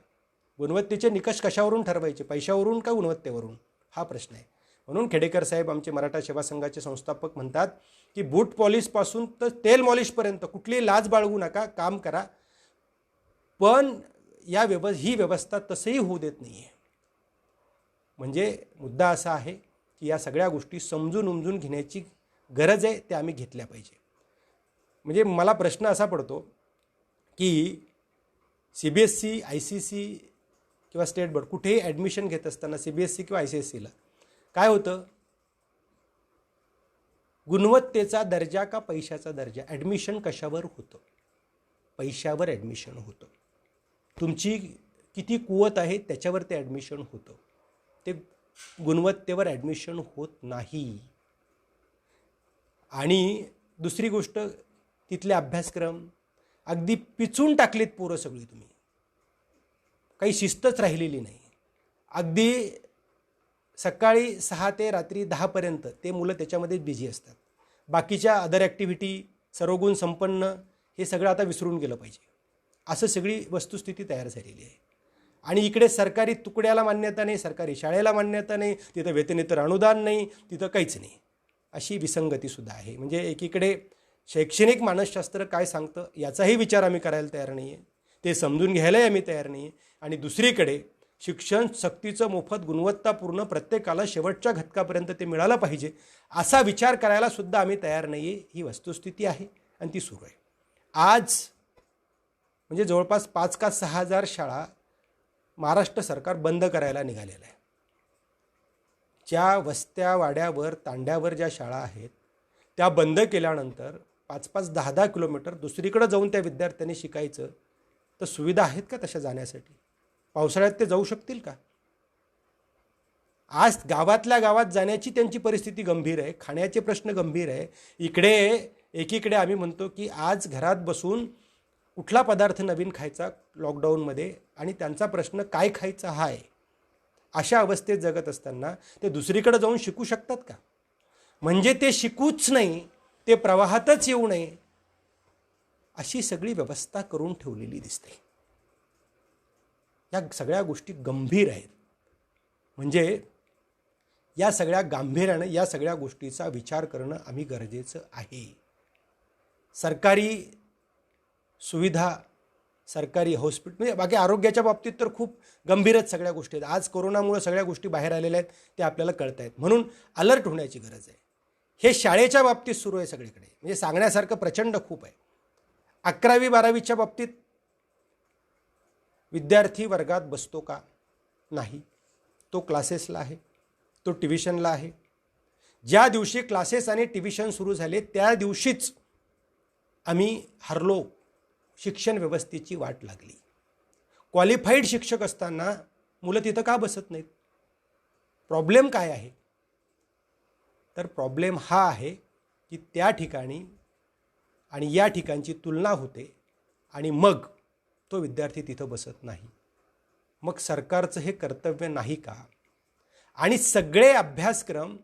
गुणवत्तेचे निकष कशावरून ठरवायचे? पैशावरून का गुणवत्तेवरून? हा प्रश्न आहे. म्हणून खेडेकर साहेब, आमचे मराठा सेवा संघाचे संस्थापक, म्हणतात की बूट पॉलिशपासून तर तेल मॉलिशपर्यंत कुठलीही लाज बाळगू नका, काम करा. पण ही व्यवस्था तसंही होऊ देत नाही आहे. म्हणजे मुद्दा असा आहे की या सगळ्या गोष्टी समजून उमजून घेण्याची गरज आहे, त्या आम्ही घेतल्या पाहिजे. म्हणजे मला प्रश्न असा पडतो की CBSE, ICC किंवा स्टेट बोर्ड कुठेही ॲडमिशन घेत असताना CBSE किंवा ICSEला काय होतं? गुणवत्तेचा दर्जा का पैशाचा दर्जा? ॲडमिशन कशावर होतं? पैशावर ॲडमिशन होतं. तुमची किती कुवत आहे त्याच्यावर ते ॲडमिशन होतं. ते गुणवत्तेवर ॲडमिशन होत नाही. आणि दुसरी गोष्ट, तिथले अभ्यासक्रम अगदी पिचून टाकलेत पोरं सगळी. तुम्ही काही शिस्तच राहिलेली नाही. अगदी सकाळी 6 ते रात्री 10पर्यंत ते मुलं त्याच्यामध्येच बिझी असतात. बाकीच्या अदर ॲक्टिव्हिटी, सर्वगुण संपन्न, हे सगळं आता विसरून गेलं पाहिजे, असं सगळी वस्तुस्थिती तयार झालेली आहे. आणि इकडे सरकारी तुकड्याला मान्यता नाही, सरकारी शाळेला मान्यता नाही, तिथं वेतनेतर अनुदान नाही, तिथं काहीच नाही. अशी विसंगतीसुद्धा आहे. म्हणजे एकीकडे शैक्षणिक मानसशास्त्र काय सांगतं याचाही विचार आम्ही करायला तयार नाही आहे, ते समजून घ्यायलाही आम्ही तयार नाही आहे. आणि दुसरीकडे शिक्षण सक्तीचं, मोफत, गुणवत्तापूर्ण, प्रत्येकाला शेवटच्या घटकापर्यंत ते मिळालं पाहिजे असा विचार करायला सुद्धा आम्ही तयार नाही आहे. ही वस्तुस्थिती आहे आणि ती सुरू आहे. आज म्हणजे जवळपास 5 का 6 हजार शाळा महाराष्ट्र सरकार बंद करायला निघालेलं आहे. ज्या वस्त्या, वाड्यावर, तांड्यावर ज्या शाळा आहेत त्या बंद केल्यानंतर 5-5, 10-10 किलोमीटर दुसरीकडे जाऊन त्या विद्यार्थ्यांनी शिकायचं, तर सुविधा आहेत का तशा जाण्यासाठी? पावसाळ्यात ते जाऊ शकतील का? आज गावातल्या गावात जाण्याची त्यांची परिस्थिती गंभीर आहे. खाण्याचे प्रश्न गंभीर आहे. एकीकडे आम्ही म्हणतो की आज घरात बसून कुठला पदार्थ नवीन खायचा लॉकडाऊनमध्ये, आणि त्यांचा प्रश्न काय खायचा हा आहे. अशा अवस्थेत जगत असताना ते दुसरीकडे जाऊन शिकू शकतात का? म्हणजे ते शिकूच नाही, ते प्रवाहातच येऊ नये, अशी सगळी व्यवस्था करून ठेवलेली दिसते. या सगळ्या गोष्टी गंभीर आहेत. म्हणजे या सगळ्या गांभीर्यानं या सगळ्या गोष्टीचा विचार करणं आम्ही गरजेचं आहे. सरकारी सुविधा, सरकारी हॉस्पिटल, म्हणजे बाकी आरोग्याच्या बाबतीत तर खूप गंभीरच सगळ्या गोष्टी आहेत. आज कोरोनामुळे सगळ्या गोष्टी बाहेर आलेल्या आहेत, ते आपल्याला कळत आहेत. म्हणून अलर्ट होण्याची गरज आहे. हे शाळेच्या बाबतीत सुरू आहे सगळीकडे. म्हणजे सांगण्यासारखं प्रचंड खूप आहे. 11वी-12वीच्या बाबतीत विद्यार्थी वर्गात बसतो का? नाही. तो क्लासेसला आहे, तो ट्युशनला आहे. ज्या दिवशी क्लासेस आणि ट्युशन सुरू झाले त्या दिवशीच आम्ही हरलो. शिक्षण व्यवस्थेची वाट लागली. क्वालिफाईड शिक्षक असताना मुलं तिथं का बसत नाहीत? प्रॉब्लेम काय आहे? तर प्रॉब्लेम हा आहे की त्या ठिकाणी आणि या ठिकाणची तुलना होते आणि मग तो विद्यार्थी तिथं बसत नाही. मग सरकारचं हे कर्तव्य नाही का? आणि सगळे अभ्यासक्रम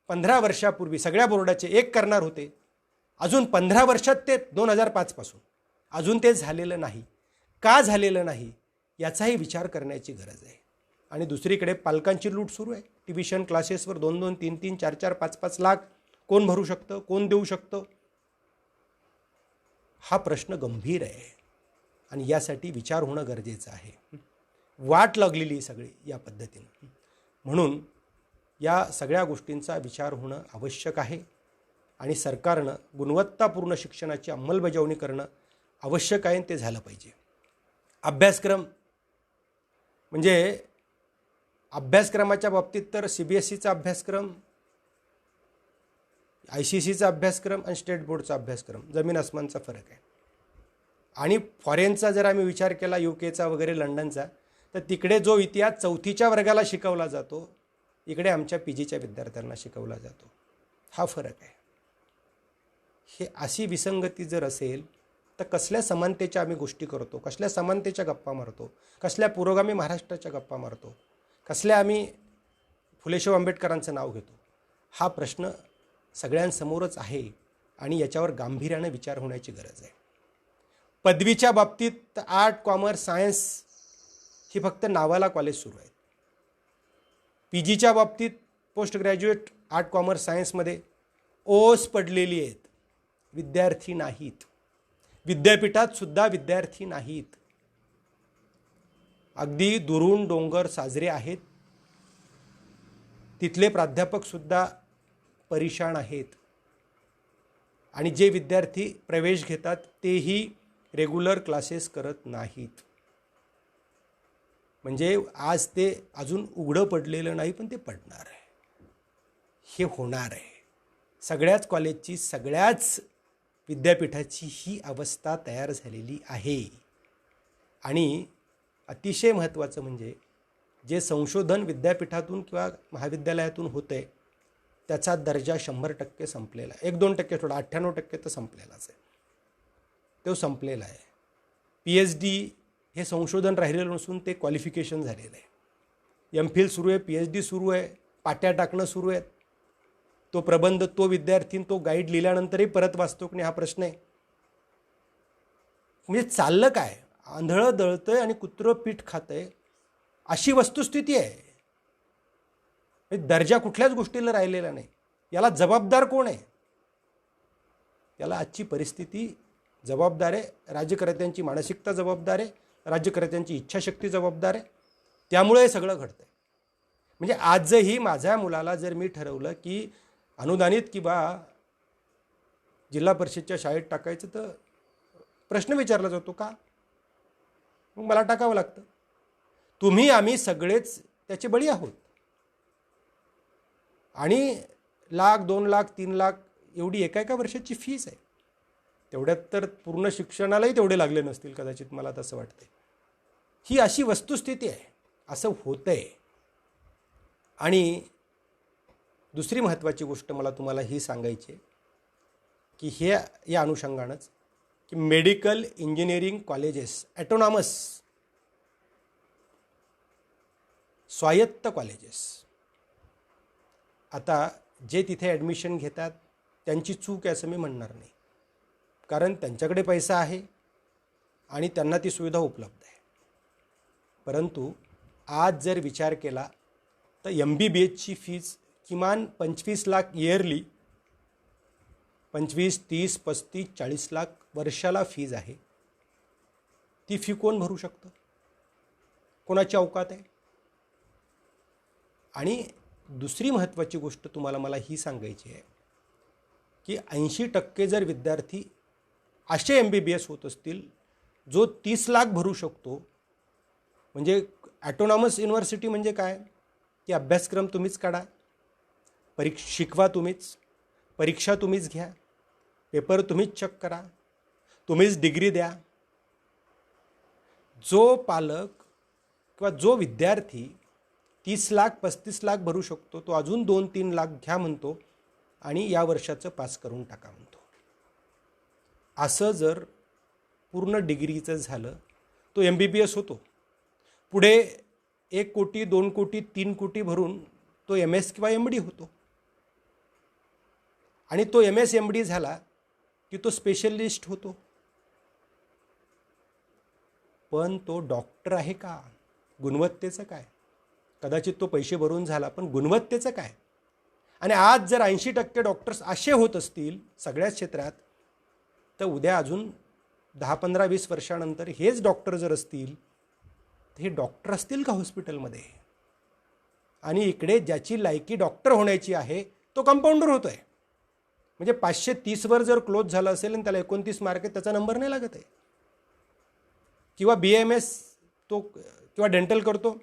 15 वर्षापूर्वी सगळ्या बोर्डाचे एक करणार होते. अजून 15 वर्षात ते 2005 पासून अजून ते झालेलं नाही. का झालेलं नाही याचाही विचार करण्याची गरज आहे. आणि दुसरीकडे पालकांची लूट सुरू आहे. ट्युशन क्लासेसवर 2-2, 3-3, 4-4, 5-5 लाख कोण भरू शकतं, कोण देऊ शकतं? हा प्रश्न गंभीर आहे आणि यासाठी विचार होणं गरजेचं आहे. वाट लागलेली सगळी या पद्धतीनं. म्हणून या सगळ्या गोष्टींचा विचार होणं आवश्यक आहे आणि सरकारनं गुणवत्तापूर्ण शिक्षणाची अंमलबजावणी करणं आवश्यक आहे. ते झालं पाहिजे. अभ्यासक्रम म्हणजे अभ्यासक्रमाच्या बाबतीत तर CBSEचा अभ्यासक्रम, ICSEचा अभ्यासक्रम आणि स्टेट बोर्डचा अभ्यासक्रम जमीन आसमानचा फरक आहे. आणि फॉरेनचा जर आम्ही विचार केला, UKचा वगैरे लंडनचा, तर तिकडे जो इतिहास 4थीच्या वर्गाला शिकवला जातो, इकडे आमच्या PGच्या विद्यार्थ्यांना शिकवला जातो. हा फरक आहे. हे अशी विसंगती जर असेल तर कसल्या समानतेच्या आम्ही गोष्टी करतो, कसल्या समानतेच्या गप्पा मारतो, कसल्या पुरोगामी महाराष्ट्राच्या गप्पा मारतो, कसल्या आम्ही फुलेशाह आंबेडकरांचं नाव घेतो? हा प्रश्न सगळ्यांसमोरच आहे आणि याच्यावर गांभीर्याने विचार होण्याची गरज आहे. पदवीच्या बाबतीत आर्ट, कॉमर्स, सायन्स ही फक्त नावाला कॉलेज सुरू आहेत. PGच्या बाबतीत पोस्ट ग्रॅज्युएट आर्ट, कॉमर्स, सायन्समध्ये ओस पडलेली आहेत. विद्यार्थी नाहीत. विद्यापीठात सुद्धा विद्यार्थी नाहीत. अगदी दुरून डोंगर साजरे आहेत. तिथले प्राध्यापक सुद्धा परेशान आहेत. आणि जे विद्यार्थी प्रवेश घेतात तेही रेग्युलर क्लासेस करत नाहीत. म्हणजे आज ते अजून उघडं पडलेलं नाही, पण ते पडणार आहे. हे होणार आहे. सगळ्याच कॉलेजची, सगळ्याच विद्यापीठाची ही अवस्था तयार झालेली आहे. आणि अतिशय महत्त्वाचं म्हणजे जे संशोधन विद्यापीठातून किंवा महाविद्यालयातून होतं आहे त्याचा दर्जा 100% संपलेला आहे. 1-2% थोडा 98% तर संपलेलाच आहे. तो संपलेला आहे. PhD हे संशोधन राहिलेलं नसून ते क्वालिफिकेशन झालेलं आहे. MPhil सुरू आहे, PhD सुरू आहे, पाट्या टाकणं सुरू आहे. तो प्रबंध, तो विद्यार्थी तो गाईड लिहिल्यानंतरही परत वाचतो की नाही हा प्रश्न आहे. म्हणजे चाललं काय? आंधळं दळतंय आणि कुत्रं पीठ खातंय अशी वस्तुस्थिती आहे. दर्जा कुठल्याच गोष्टीला राहिलेला नाही. याला जबाबदार कोण आहे? याला आजची परिस्थिती जबाबदार आहे. राज्यकर्त्यांची मानसिकता जबाबदार आहे. राज्यकर्त्यांची इच्छाशक्ती जबाबदार आहे. त्यामुळे हे सगळं घडतंय. म्हणजे आजही माझ्या मुलाला जर मी ठरवलं की अनुदानित किंवा जिल्हा परिषदच्या शाळेत टाकायचं तर प्रश्न विचारला जातो का? मग मला टाकावं लागतं. तुम्ही आम्ही सगळेच त्याचे बळी आहोत. आणि 1,00,000, 2,00,000, 3,00,000 एवढी एका वर्षाची फीस आहे. तेवढ्यात तर पूर्ण शिक्षणालाही तेवढे लागले नसतील कदाचित, मला तसं वाटते. ही अशी वस्तुस्थिती आहे. असं होतंय. आणि दुसरी महत्त्वाची गोष्ट मला तुम्हाला ही सांगायची आहे की हे या अनुषंगानंच की मेडिकल इंजिनिअरिंग कॉलेजेस, ॲटोनॉमस स्वायत्त कॉलेजेस, आता जे तिथे ॲडमिशन घेतात त्यांची चूक आहे असं मी म्हणणार नाही. कारण त्यांच्याकडे पैसा आहे आणि त्यांना ती सुविधा उपलब्ध आहे. परंतु आज जर विचार केला तर MBBSची फीज किमान 25 लाख इयरली, 25, 30, 35, 40 लाख वर्षाला फीज आहे. ती फी कोण भरू शकतं? कोणाची अवकात आहे? आणि दुसरी महत्त्वाची गोष्ट तुम्हाला मला ही सांगायची आहे की 80% जर विद्यार्थी असे MBBS होत असतील जो 30 लाख भरू शकतो, म्हणजे ॲटोनॉमस युनिव्हर्सिटी म्हणजे काय की अभ्यासक्रम तुम्हीच काढा, शिकवा तुम्हीच, परीक्षा तुम्हीच घ्या, पेपर तुम्हीच चेक करा, तुम्हीच डिग्री द्या. जो पालक किंवा जो विद्यार्थी 30 लाख 35 लाख भरू शकतो तो अजून 2-3 लाख घ्या म्हणतो आणि या वर्षाचं पास करून टाका म्हणतो. असं जर पूर्ण डिग्रीचं झालं तो MBBS होतो. पुढे 1 कोटी 2 कोटी 3 कोटी भरून तो MS किंवा MD होतो. आणि तो MS MD झाला की तो स्पेशलिस्ट होतो. पण तो डॉक्टर आहे का? गुणवत्तेचं काय? कदाचित तो पैसे भरून झाला, पण गुणवत्तेचं काय? आणि आज जर 80% डॉक्टर्स असे होत असतील सगळ्याच क्षेत्रात, तर उद्या अजून 10, 15, 20 वर्षानंतर हेच डॉक्टर जर असतील तर हे डॉक्टर असतील का हॉस्पिटलमध्ये? आणि इकडे ज्याची लायकी डॉक्टर होण्याची आहे तो कंपाऊंडर होतोय. म्हणजे 530 वर जर क्लोज झाला असेल आणि त्याला 29 मार्क आहेत, त्याचा नंबर नाही लागत आहे. किंवा BAMS तो किंवा डेंटल करतो,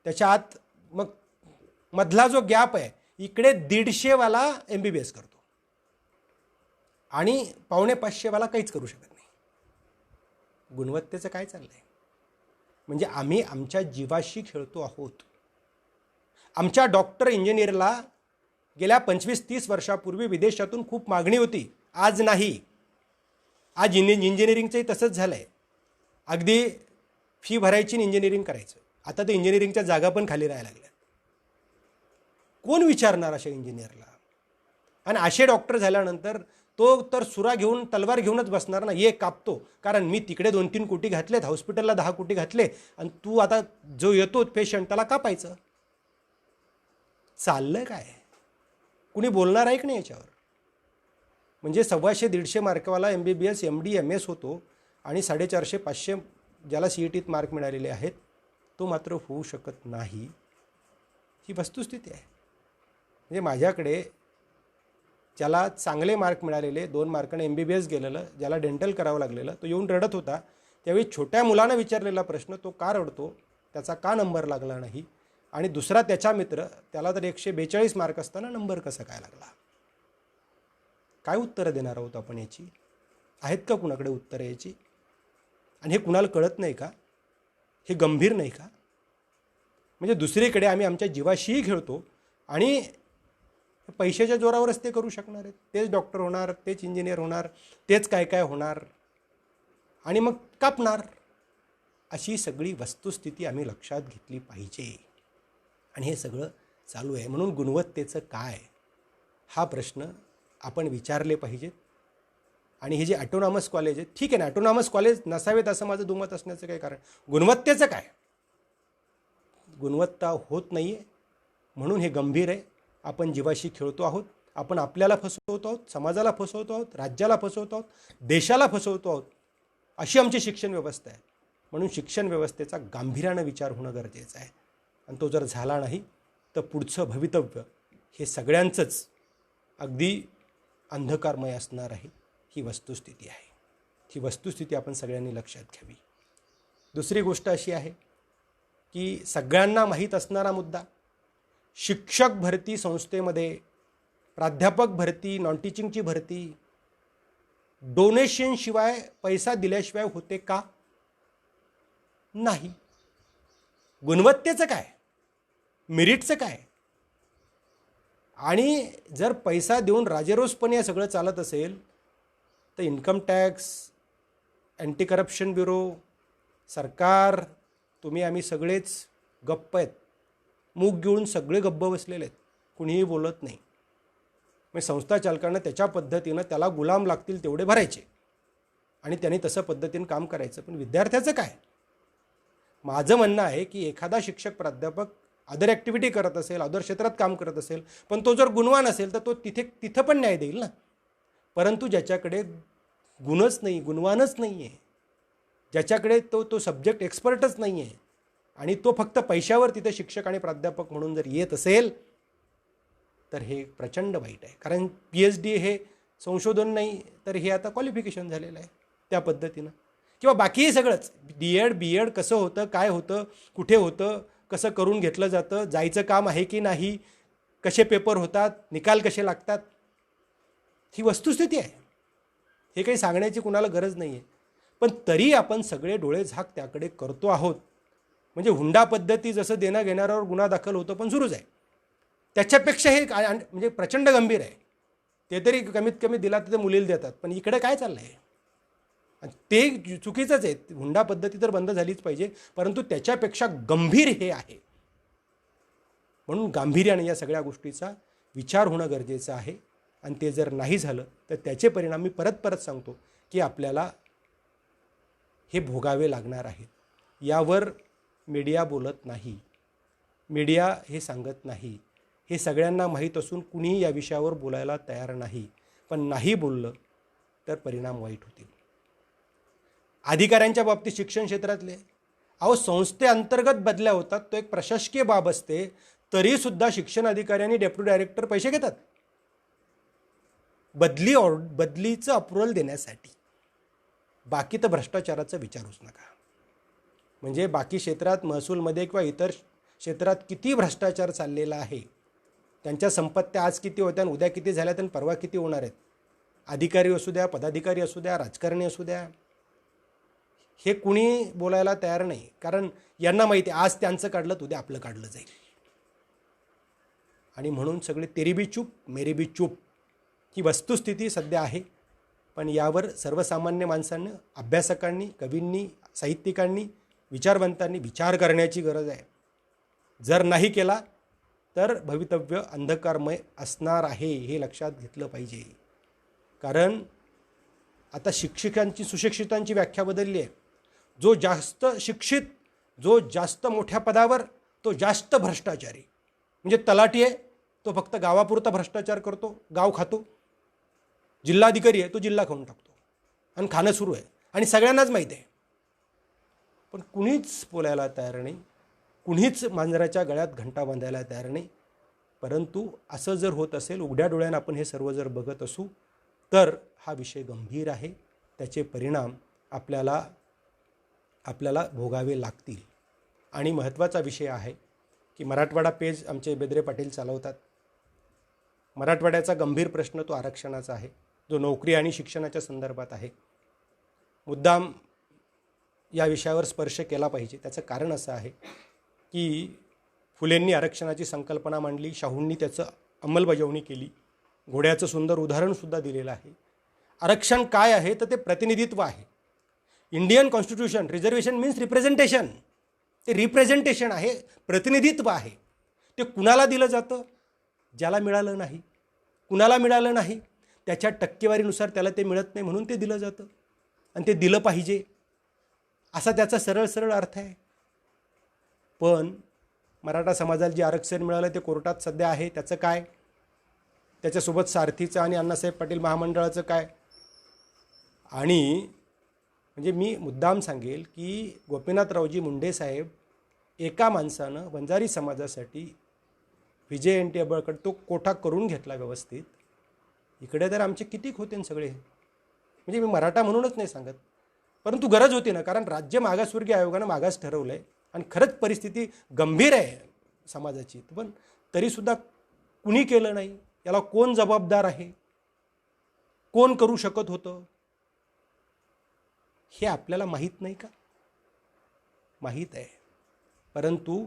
त्याच्या आत मग मधला जो गॅप आहे इकडे 150 वाला MBBS करतो आणि 450 वाला काहीच करू शकत नाही. गुणवत्तेचं काय चाललंय? म्हणजे आम्ही आमच्या जीवाशी खेळतो आहोत. आमच्या डॉक्टर इंजिनियरला गेल्या 25-30 वर्षापूर्वी विदेशातून खूप मागणी होती, आज नाही. आज इंजिनिअरिंगचंही तसंच झालं आहे. अगदी फी भरायची आणि इंजिनिअरिंग करायचं. आता तर इंजिनिअरिंगच्या जागा पण खाली राहायला लागल्या. कोण विचारणार अशा इंजिनियरला? आणि असे डॉक्टर झाल्यानंतर तो तर सुरा घेऊन तलवार घेऊनच बसणार ना, ये कापतो. कारण मी तिकडे 2-3 कोटी घातलेत, हॉस्पिटलला 10 कोटी घातले, आणि तू आता जो येतो पेशंट त्याला कापायचं. चाललं काय? कुणी बोलणार आहे की नाही याच्यावर? म्हणजे 125-150 मार्कवाला MBBS MD MS होतो आणि 450-500 ज्याला CETत मार्क मिळालेले आहेत तो मात्र होऊ शकत नाही. ही वस्तुस्थिती आहे. म्हणजे माझ्याकडे ज्याला चांगले मार्क मिळालेले, 2 मार्काने MBBS गेलेलं, ज्याला डेंटल करावं लागलेलं, तो येऊन रडत होता. त्यावेळी छोट्या मुलानं विचारलेला प्रश्न, तो का रडतो, त्याचा का नंबर लागला नाही, आणि दुसरा त्याचा मित्र, त्याला तर 142 मार्क असताना नंबर कसा काय लागला? काय उत्तरं देणार आहोत आपण याची? आहेत का कुणाकडे उत्तरं याची? आणि हे कुणाला कळत नाही का? हे गंभीर नाही का? म्हणजे दुसरीकडे आम्ही आमच्या जीवाशीही खेळतो आणि पैशाच्या जोरावरच ते करू शकणार आहेत. तेच डॉक्टर होणार, तेच इंजिनियर होणार, तेच काय काय होणार, आणि मग कापणार. अशी सगळी वस्तुस्थिती आम्ही लक्षात घेतली पाहिजे. आणि हे सगळं चालू आहे. म्हणून गुणवत्तेचं काय हा प्रश्न आपण विचारले पाहिजेत. आणि हे जे ॲटोनॉमस कॉलेज आहे, ठीक आहे ना, ॲटोनॉमस कॉलेज नसावेत असं माझं दुमत असण्याचं काही कारण. गुणवत्तेचं काय? गुणवत्ता होत नाही आहे, म्हणून हे गंभीर आहे. आपण जीवाशी खेळतो आहोत. आपण आपल्याला फसवतो आहोत, समाजाला फसवतो आहोत, राज्याला फसवतो आहोत, देशाला फसवतो आहोत. अशी आमची शिक्षण व्यवस्था आहे. म्हणून शिक्षण व्यवस्थेचा गांभीर्यानं विचार होणं गरजेचं आहे. आणि तो जर झाला नाही तर पुढचं भवितव्य हे सगळ्यांचंच अगदी अंधकारमय असणार आहे. ही वस्तुस्थिती आहे. ही वस्तुस्थिती आपण सगळ्यांनी लक्षात घ्यावी. दुसरी गोष्ट अशी आहे की सगळ्यांना माहीत असणारा मुद्दा, शिक्षक भरती संस्थेमध्ये, प्राध्यापक भरती, नॉन टीचिंगची भरती डोनेशनशिवाय, पैसा दिल्याशिवाय होते का? नाही. गुणवत्तेचं काय? मेरिटचं काय? आणि जर पैसा देऊन राजेरोसपणे सगळं चालत असेल तर income tax, anti corruption bureau, सरकार, तुम्ही आम्ही सगळेच गप्प आहेत. मूग गिळून सगळे गप्प बसलेले आहेत, कुणीही बोलत नाही. मग संस्था चालकांना त्याच्या पद्धतीनं त्याला गुलाम लागतील तेवढे भरायचे आणि त्यांनी तसं पद्धतीनं काम करायचं. पण विद्यार्थ्याचं काय? माझं म्हणणं आहे की एखादा शिक्षक प्राध्यापक अदर ॲक्टिव्हिटी करत असेल, अदर क्षेत्रात काम करत असेल, पण तो जर गुणवान असेल तर तो तिथं पण न्याय देईल ना. परंतु ज्याच्याकडे गुणच नाही, गुणवानच नाही आहे, ज्याच्याकडे तो सब्जेक्ट एक्सपर्टच नाही आहे आणि तो फक्त पैशावर तिथे शिक्षक आणि प्राध्यापक म्हणून जर येत असेल तर हे प्रचंड वाईट आहे. कारण PhD हे संशोधन नाही तर हे आता क्वालिफिकेशन झालेलं आहे त्या पद्धतीनं. किंवा बाकीही सगळंच, D.Ed B.Ed कसं होतं, काय होतं, कुठे होतं, कसं करून घेतलं जातं, जायचं काम आहे की नाही, कसे पेपर होतात, निकाल कसे लागतात, ही वस्तुस्थिती आहे. हे काही सांगण्याची कुणाला गरज नाही आहे. पण तरी आपण सगळे डोळे झाक त्याकडे करतो आहोत. म्हणजे हुंडा पद्धती जसं देणं घेणाऱ्यावर गुन्हा दाखल होतो पण सुरूच आहे, त्याच्यापेक्षा हे म्हणजे प्रचंड गंभीर आहे. ते तरी कमीत कमी दिला तर ते मुलीला देतात. पण इकडे काय चाललं आहे? आणि ते चुकीचंच आहे. हुंडा पद्धती तर बंद झालीच पाहिजे, परंतु त्याच्यापेक्षा गंभीर हे आहे. म्हणून गांभीर्याने या सगळ्या गोष्टीचा विचार होणं गरजेचं आहे. आणि ते जर नाही झालं तर त्याचे परिणाम मी परत परत सांगतो की आपल्याला हे भोगावे लागणार आहेत. यावर मीडिया बोलत नाही, मीडिया हे सांगत नाही. हे सगळ्यांना माहीत असून कुणीही या विषयावर बोलायला तयार नाही. पण नाही बोललं तर परिणाम वाईट होतील. अधिकाऱ्यांच्या बाबतीत शिक्षण क्षेत्रातले संस्थेअंतर्गत बदल्या होतात, तो एक प्रशासकीय बाब असते. तरीसुद्धा शिक्षण अधिकाऱ्यांनी डेप्युटी डायरेक्टर पैसे घेतात बदलीचं अप्रुव्हल देण्यासाठी. बाकी तर भ्रष्टाचाराचं विचारूच नका. म्हणजे बाकी क्षेत्रात महसूलमध्ये किंवा इतर क्षेत्रात किती भ्रष्टाचार चाललेला आहे. त्यांच्या संपत्त्या आज किती होत्या आणि उद्या किती झाल्यात आणि परवा किती होणार आहेत. अधिकारी असू द्या, पदाधिकारी असू द्या, राजकारणी असू द्या, हे कुणी बोलायला तयार नाही. कारण यांना माहिती आहे आज त्यांचं काढलं तर उद्या आपलं काढलं जाईल. आणि म्हणून सगळे तेरी बी चूप मेरी बी चूप ही वस्तुस्थिती सध्या आहे. पण यावर सर्वसामान्य माणसांनी, अभ्यासकांनी, कवींनी, साहित्यिकांनी, विचारवंतांनी विचार करण्याची गरज आहे. जर नाही केला तर भवितव्य अंधकारमय असणार आहे, हे लक्षात घेतलं पाहिजे. कारण आता शिक्षकांची, सुशिक्षितांची व्याख्या बदलली आहे. जो जास्त शिक्षित, जो जास्त मोठ्या पदावर, तो जास्त भ्रष्टाचारी. म्हणजे तलाठी आहे तो फक्त गावापुरता भ्रष्टाचार करतो, गाव खातो. जिल्हाधिकारी आहे तो जिल्हा खाऊन टाकतो आणि खाणं सुरू आहे आणि सगळ्यांनाच माहीत आहे. पण कुणीच बोलायला तयार नाही, कुणीच मांजराच्या गळ्यात घंटा बांधायला तयार नाही. परंतु असं जर होत असेल, उघड्या डोळ्यानं आपण हे सर्व जर बघत असू तर हा विषय गंभीर आहे. त्याचे परिणाम आपल्याला भोगावे लागतील. आणि महत्त्वाचा विषय आहे की मराठवाडा पेज आमचे बेद्रे पाटील चालवतात. मराठवाड्याचा गंभीर प्रश्न तो आरक्षणाचा आहे, जो नोकरी आणि शिक्षणाच्या संदर्भात आहे. मुद्दाम या विषयावर स्पर्श केला पाहिजे. त्याचं कारण असं आहे की फुलेंनी आरक्षणाची संकल्पना मांडली, शाहूंनी त्याचं अंमलबजावणी केली, घोड्याचं सुंदर उदाहरणसुद्धा दिलेलं आहे. आरक्षण काय आहे तर ते प्रतिनिधित्व आहे. Indian constitution, reservation means representation. ते रिप्रेझेंटेशन आहे, प्रतिनिधित्व आहे. ते कुणाला दिलं जातं? ज्याला मिळालं नाही. कुणाला मिळालं नाही त्याच्या टक्केवारीनुसार त्याला ते मिळत नाही, म्हणून ते दिलं जातं आणि ते दिलं पाहिजे असा त्याचा सरळ सरळ अर्थ आहे. पण मराठा समाजाला जे आरक्षण मिळालं ते कोर्टात सध्या आहे, त्याचं काय? त्याच्यासोबत सारथीचं आणि अण्णासाहेब पाटील महामंडळाचं काय? आणि म्हणजे मी मुद्दाम सांगेल की गोपीनाथरावजी मुंडे साहेब एका माणसानं वंजारी समाजासाठी विजय एन टी अबळकड तो कोठा करून घेतला व्यवस्थित. इकडे तर आमचे कितीक होते सगळे. म्हणजे मी मराठा म्हणूनच नाही सांगत, परंतु गरज होती ना. कारण राज्य मागासवर्गीय आयोगानं मागास ठरवलं आहे आणि खरंच परिस्थिती गंभीर आहे समाजाची. पण तरीसुद्धा कुणी केलं नाही. याला कोण जबाबदार आहे? कोण करू शकत होतं? हे आपल्याला माहीत नाही का? माहीत आहे. परंतु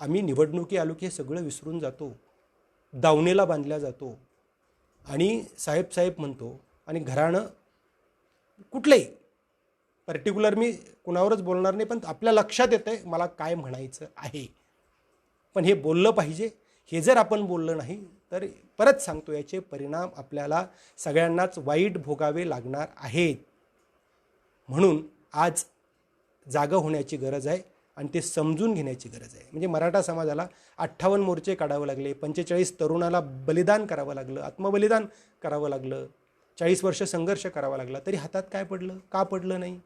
आम्ही निवडणुकी आलो की हे सगळं विसरून जातो, दावणीला बांधल्या जातो आणि साहेब म्हणतो. आणि घराणं कुठलंही पर्टिक्युलर मी कुणावरच बोलणार नाही, पण आपल्या लक्षात येतं आहे मला काय म्हणायचं आहे. पण हे बोललं पाहिजे. हे जर आपण बोललं नाही तर परत सांगतो याचे परिणाम आपल्याला सगळ्यांनाच वाईट भोगावे लागणार आहेत. म्हणून आज जागं होण्याची गरज आहे आणि ते समजून घेण्याची गरज आहे. म्हणजे मराठा समाजाला 58 मोर्चे काढावे लागले, 45 तरुणाला बलिदान करावं लागलं, आत्मबलिदान करावं लागलं, 40 वर्ष संघर्ष करावा लागला, तरी हातात काय पडलं? का पडलं नाही?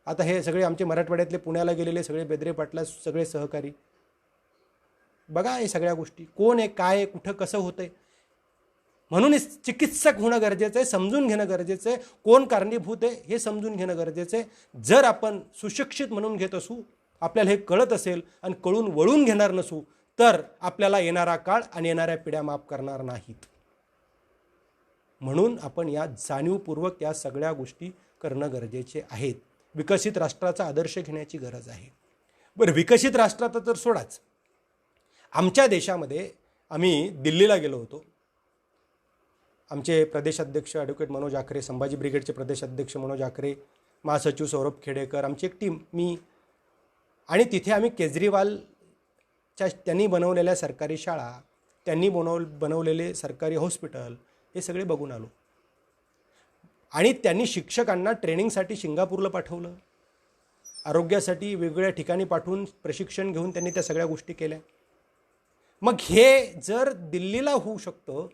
आता हे सगळे आमचे मराठवाड्यातले पुण्याला गेलेले सगळे बेद्रे पाटला सगळे सहकारी बघा हे सगळ्या गोष्टी कोण आहे, काय आहे, कुठं कसं होतं आहे. म्हणून चिकित्सक होणं गरजेचं आहे, समजून घेणं गरजेचं आहे. कोण कारणीभूत आहे हे समजून घेणं गरजेचं आहे. जर आपण सुशिक्षित म्हणून घेत असू, आपल्याला हे कळत असेल आणि कळून वळून घेणार नसू तर आपल्याला येणारा काळ आणि येणाऱ्या पिढ्या माफ करणार नाहीत. म्हणून आपण या जाणीवपूर्वक या सगळ्या गोष्टी करणं गरजेचे आहेत. विकसित राष्ट्राचा आदर्श घेण्याची गरज आहे. बरं, विकसित राष्ट्रात तर सोडाच. आमच्या देशामध्ये आम्ही दिल्लीला गेलो होतो. आमचे प्रदेशाध्यक्ष ॲडव्होकेट मनोज आखरे, संभाजी ब्रिगेडचे प्रदेशाध्यक्ष मनोज आखरे, महासचिव सौरभ खेडेकर, आमची एक टीम, मी, आणि तिथे आम्ही केजरीवालच्या त्यांनी बनवलेल्या सरकारी शाळा, त्यांनी बनवलेले सरकारी हॉस्पिटल हे सगळे बघून आलो. आणि त्यांनी शिक्षकांना ट्रेनिंगसाठी सिंगापूरला पाठवलं, आरोग्यासाठी वेगवेगळ्या ठिकाणी पाठवून प्रशिक्षण घेऊन त्यांनी त्या सगळ्या गोष्टी केल्या. मग हे जर दिल्लीला होऊ शकतं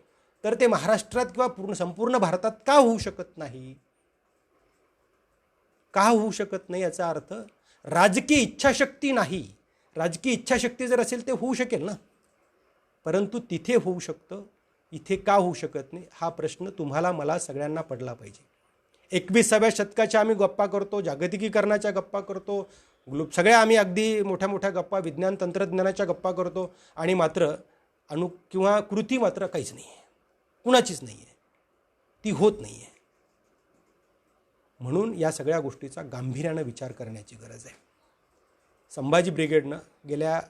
तर ते महाराष्ट्रात किंवा संपूर्ण भारतात का होऊ शकत नाही? का होऊ शकत नाही याचा अर्थ राजकीय इच्छाशक्ती नाही. राजकीय इच्छाशक्ती जर असेल ते होऊ शकेल ना, परंतु तिथे होऊ शकतं, इथे का होऊ शकत नाही हा प्रश्न तुम्हाला मला सगळ्यांना पडला पाहिजे. 21व्या शतकाच्या आम्ही गप्पा करतो, जागतिकीकरणाच्या गप्पा करतो, सगळ्या आम्ही अगदी मोठ्या मोठ्या गप्पा, विज्ञान तंत्रज्ञानाच्या गप्पा करतो, आणि मात्र किंवा कृती मात्र काहीच नाही आहे, कुणाचीच नाही आहे, ती होत नाही आहे. म्हणून या सगळ्या गोष्टीचा गांभीर्यानं विचार करण्याची गरज आहे. संभाजी ब्रिगेडनं गेल्या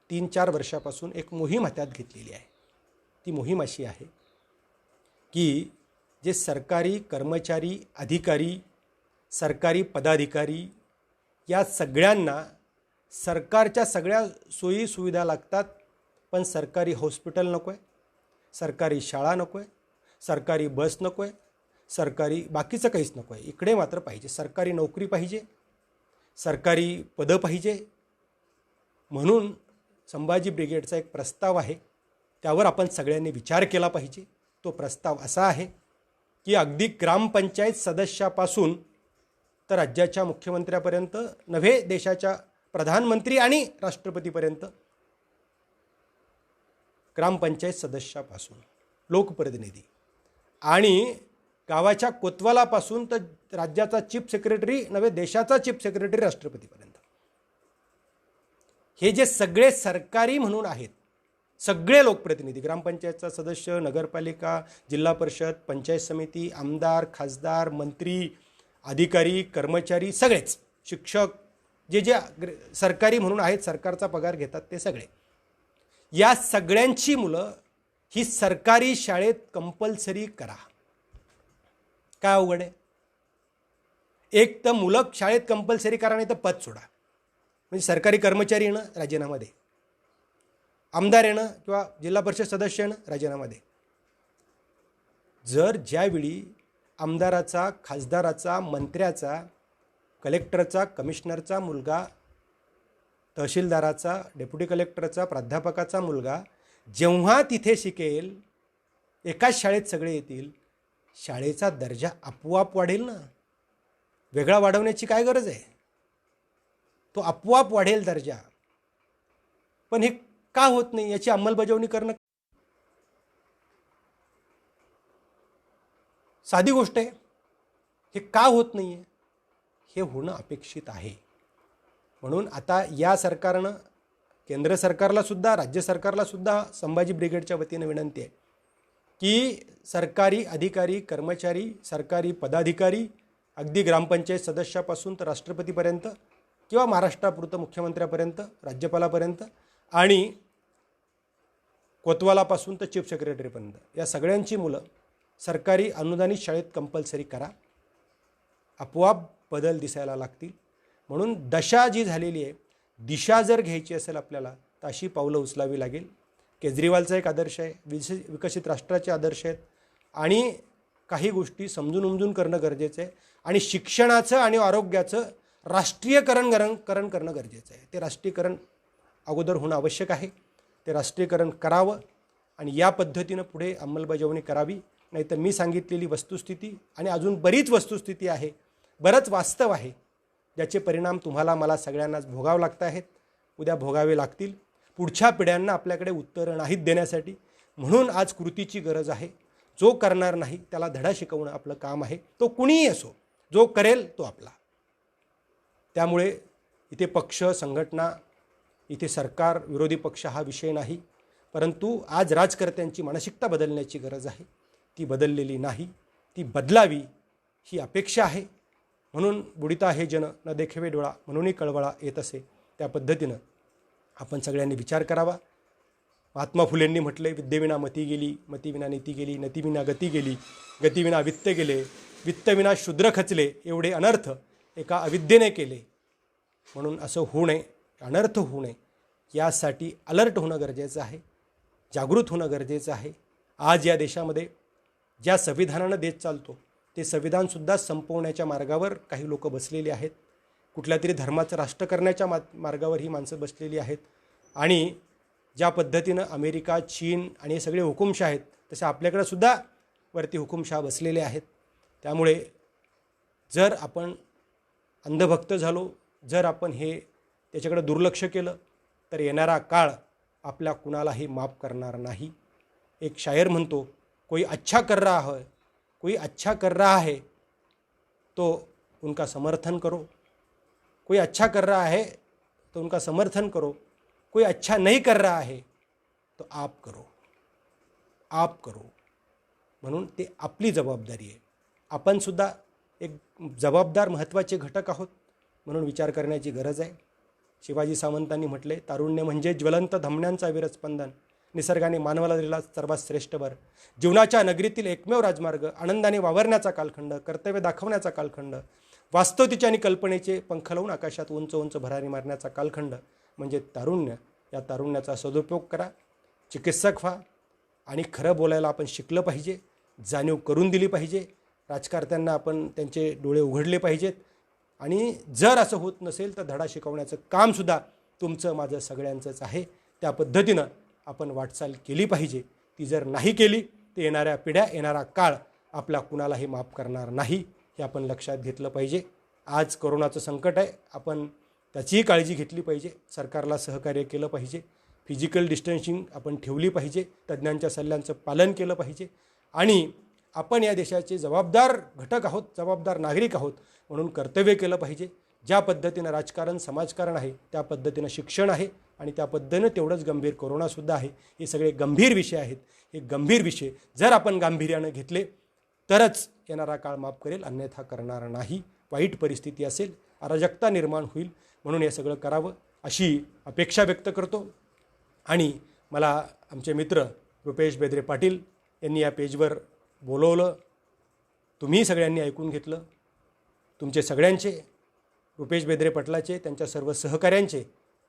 3-4 वर्षापासून एक मोहीम हातात घेतलेली आहे. ती मोहीम अशी आहे की जे सरकारी कर्मचारी, अधिकारी, सरकारी पदाधिकारी या सगळ्यांना सरकारच्या सगळ्या सोयी सुविधा लागतात, पण सरकारी हॉस्पिटल नको आहे, सरकारी शाळा नको आहे, सरकारी बस नको आहे, सरकारी बाकीचं काहीच नको आहे. इकडे मात्र पाहिजे, सरकारी नोकरी पाहिजे, सरकारी पदं पाहिजे. म्हणून संभाजी ब्रिगेडचा एक प्रस्ताव आहे, त्यावर आपण सगळ्यांनी विचार केला पाहिजे. तो प्रस्ताव असा आहे की अगदी ग्रामपंचायत सदस्यापासून तर राज्याच्या मुख्यमंत्र्यापर्यंत नव्हे, देशाच्या प्रधानमंत्री आणि राष्ट्रपतीपर्यंत, ग्रामपंचायत सदस्यापासून लोकप्रतिनिधी आणि गावाच्या कोतवालापासून तर राज्याचा चीफ सेक्रेटरी नव्हे, देशाचा चीफ सेक्रेटरी राष्ट्रपतीपर्यंत, हे जे सगळे सरकारी म्हणून आहेत, सगळे लोकप्रतिनिधी, ग्रामपंचायतचा सदस्य, नगरपालिका, जिल्हा परिषद, पंचायत समिती, आमदार, खासदार, मंत्री, अधिकारी, कर्मचारी, सगळेच शिक्षक, जे जे सरकारी म्हणून आहेत, सरकारचा पगार घेतात ते सगळे, या सगळ्यांची मुलं ही सरकारी शाळेत कंपल्सरी करा. काय अवघड आहे? एक तर मुलं शाळेत कंपल्सरी करा, नाही तर पद सोडा. म्हणजे सरकारी कर्मचारी येणं राजीनामा दे, आमदार येणं किंवा जिल्हा परिषद सदस्य येणं राजीनामा दे. जर ज्यावेळी आमदाराचा, खासदाराचा, मंत्र्याचा, कलेक्टरचा, कमिशनरचा मुलगा, तहसीलदाराचा, डेप्युटी कलेक्टरचा, प्राध्यापकाचा मुलगा जेव्हा तिथे शिकेल, एकाच शाळेत सगळे येतील, शाळेचा दर्जा आपोआप वाढेल ना. वेगळा वाढवण्याची काय गरज आहे? तो आपोआप वाढेल दर्जा. पण हे का होत नाही याची अंमलबजावणी करणं साधी गोष्ट आहे. हे का होत नाही आहे? हे होणं अपेक्षित आहे. म्हणून आता या सरकारनं, केंद्र सरकारला सुद्धा, राज्य सरकारला सुद्धा संभाजी ब्रिगेडच्या वतीनं विनंती आहे की सरकारी अधिकारी, कर्मचारी, सरकारी पदाधिकारी, अगदी ग्रामपंचायत सदस्यापासून तर राष्ट्रपतीपर्यंत किंवा महाराष्ट्रापुरतं मुख्यमंत्र्यापर्यंत, राज्यपालापर्यंत आणि कोतवालापासून तर चीफ सेक्रेटरीपर्यंत या सगळ्यांची मुलं सरकारी अनुदानित शाळेत कंपल्सरी करा. आपोआप बदल दिसायला लागतील. म्हणून दशा जी झालेली आहे, दिशा जर घ्यायची असेल आपल्याला तर अशी पावलं उचलावी लागेल. केजरीवालचा एक आदर्श आहे, विकसित राष्ट्राचे आदर्श आहेत, आणि काही गोष्टी समजून उमजून करणं गरजेचं आहे. आणि शिक्षणाचं आणि आरोग्याचं राष्ट्रीयकरण करणं गरजेचं आहे. ते राष्ट्रीयकरण अगोदर होणं आवश्यक आहे. ते राष्ट्रीयकरण करावं आणि या पद्धतीनं पुढे अंमलबजावणी करावी. नाहीतर मी सांगितलेली वस्तुस्थिती आणि अजून बरीच वस्तुस्थिती आहे, बरंच वास्तव आहे, ज्याचे परिणाम तुम्हाला मला सगळ्यांनाच भोगावं लागत आहेत, उद्या भोगावे लागतील. पुढच्या पिढ्यांना आपल्याकडे उत्तरं नाहीत देण्यासाठी. म्हणून आज कृतीची गरज आहे. जो करणार नाही त्याला धडा शिकवणं आपलं काम आहे. तो कुणीही असो, जो करेल तो आपला. त्यामुळे इथे पक्ष, संघटना, इथे सरकार, विरोधी पक्ष हा विषय नाही, परंतु आज राजकर्त्यांची मानसिकता बदलण्याची गरज आहे. ती बदललेली नाही, ती बदलावी ही अपेक्षा आहे. म्हणून बुडिता हे जन न देखेवे डोळा म्हणूनही कळवळा येत असे. त्या पद्धतीनं आपण सगळ्यांनी विचार करावा. महात्मा फुलेंनी म्हटले, विद्येविना मती गेली, मतीविना नीती गेली, नतीविना गती गेली, गतीविना वित्त गेले, वित्तविना शूद्र खचले, एवढे अनर्थ एका अविद्येने केले. म्हणून असं होऊ नये, अनर्थ होऊ नये, यासाठी अलर्ट होणं गरजेचं आहे, जागृत होणं गरजेचं आहे. आज या देशामध्ये ज्या संविधानानं देश चालतो ते संविधानसुद्धा संपवण्याच्या मार्गावर काही लोक बसलेली आहेत. कुठल्या तरी धर्माचं राष्ट्र करण्याच्या मार्गावर ही माणसं बसलेली आहेत. आणि ज्या पद्धतीनं अमेरिका, चीन आणि हे सगळे हुकुमशाह आहेत तसे आपल्याकडं सुद्धा वरती हुकुमशाह बसलेले आहेत. त्यामुळे जर आपण अंधभक्त झालो, जर आपण त्याच्याकडे दुर्लक्ष केलं तर येणारा काळ आपल्या कुणालाही माफ करणार नाही. एक शायर म्हणतो, कोई अच्छा कर रहा है, कोई अच्छा कर रहा है तो उनका समर्थन करो, कोई अच्छा कर रहा है तो उनका समर्थन करो, कोई अच्छा नहीं कर रहा है तो आप करो, आप करो. म्हणून ते आपली जबाबदारी आहे. आपण सुद्धा एक जबाबदार महत्त्वाचे घटक आहोत, म्हणून विचार करण्याची गरज आहे. शिवाजी सावंतांनी म्हटले, तारुण्य म्हणजे ज्वलंत धमन्यांचा विरस्पंदन, निसर्गाने मानवाला दिलेला सर्वात श्रेष्ठ वर, जीवनाच्या नगरीतील एकमेव राजमार्ग, आनंदाने वावरण्याचा कालखंड, कर्तव्य दाखवण्याचा कालखंड, वास्तवतेचे आणि कल्पनेचे पंख लावून आकाशात उंच उंच भरारी मारण्याचा कालखंड म्हणजे तारुण्य. या तारुण्याचा सदुपयोग करा, चिकित्सक व्हा आणि खरं बोलायला आपण शिकलं पाहिजे, जाणीव करून दिली पाहिजे. राजकारत्यांना आपण त्यांचे डोळे उघडले पाहिजेत. आणि जर असं होत नसेल तर धडा शिकवण्याचं कामसुद्धा तुमचं माझं सगळ्यांचंच आहे. त्या पद्धतीनं आपण वाटचाल केली पाहिजे. ती जर नाही केली तर येणाऱ्या पिढ्या, येणारा काळ आपला कुणालाही माफ करणार नाही, हे आपण लक्षात घेतलं पाहिजे. आज कोरोनाचं संकट आहे, आपण त्याचीही काळजी घेतली पाहिजे. सरकारला सहकार्य केलं पाहिजे. फिजिकल डिस्टन्सिंग आपण ठेवली पाहिजे. तज्ज्ञांच्या सल्ल्यांचं पालन केलं पाहिजे. आणि आपण या देशाचे जबाबदार घटक आहोत, जबाबदार नागरिक आहोत, म्हणून कर्तव्य केलं पाहिजे. ज्या पद्धतीनं राजकारण, समाजकारण आहे त्या पद्धतीनं शिक्षण आहे आणि त्या पद्धतीनं तेवढंच गंभीर कोरोनासुद्धा आहे. हे सगळे गंभीर विषय आहेत. हे गंभीर विषय जर आपण गांभीर्यानं घेतले तरच येणारा काळ माफ करेल, अन्यथा करणार नाही. वाईट परिस्थिती असेल, अराजकता निर्माण होईल. म्हणून हे सगळं करावं अशी अपेक्षा व्यक्त करतो. आणि मला आमचे मित्र रुपेश बेद्रे पाटील यांनी या पेजवर बोलवलं, तुम्ही सगळ्यांनी ऐकून घेतलं. तुमचे सगळ्यांचे, रुपेश बेद्रे पाटलाचे, त्यांच्या सर्व सहकाऱ्यांचे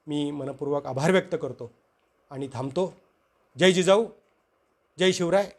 मी मनपूर्वक आभार व्यक्त करतो आणि थांबतो. जय जिजाऊ, जय शिवराय.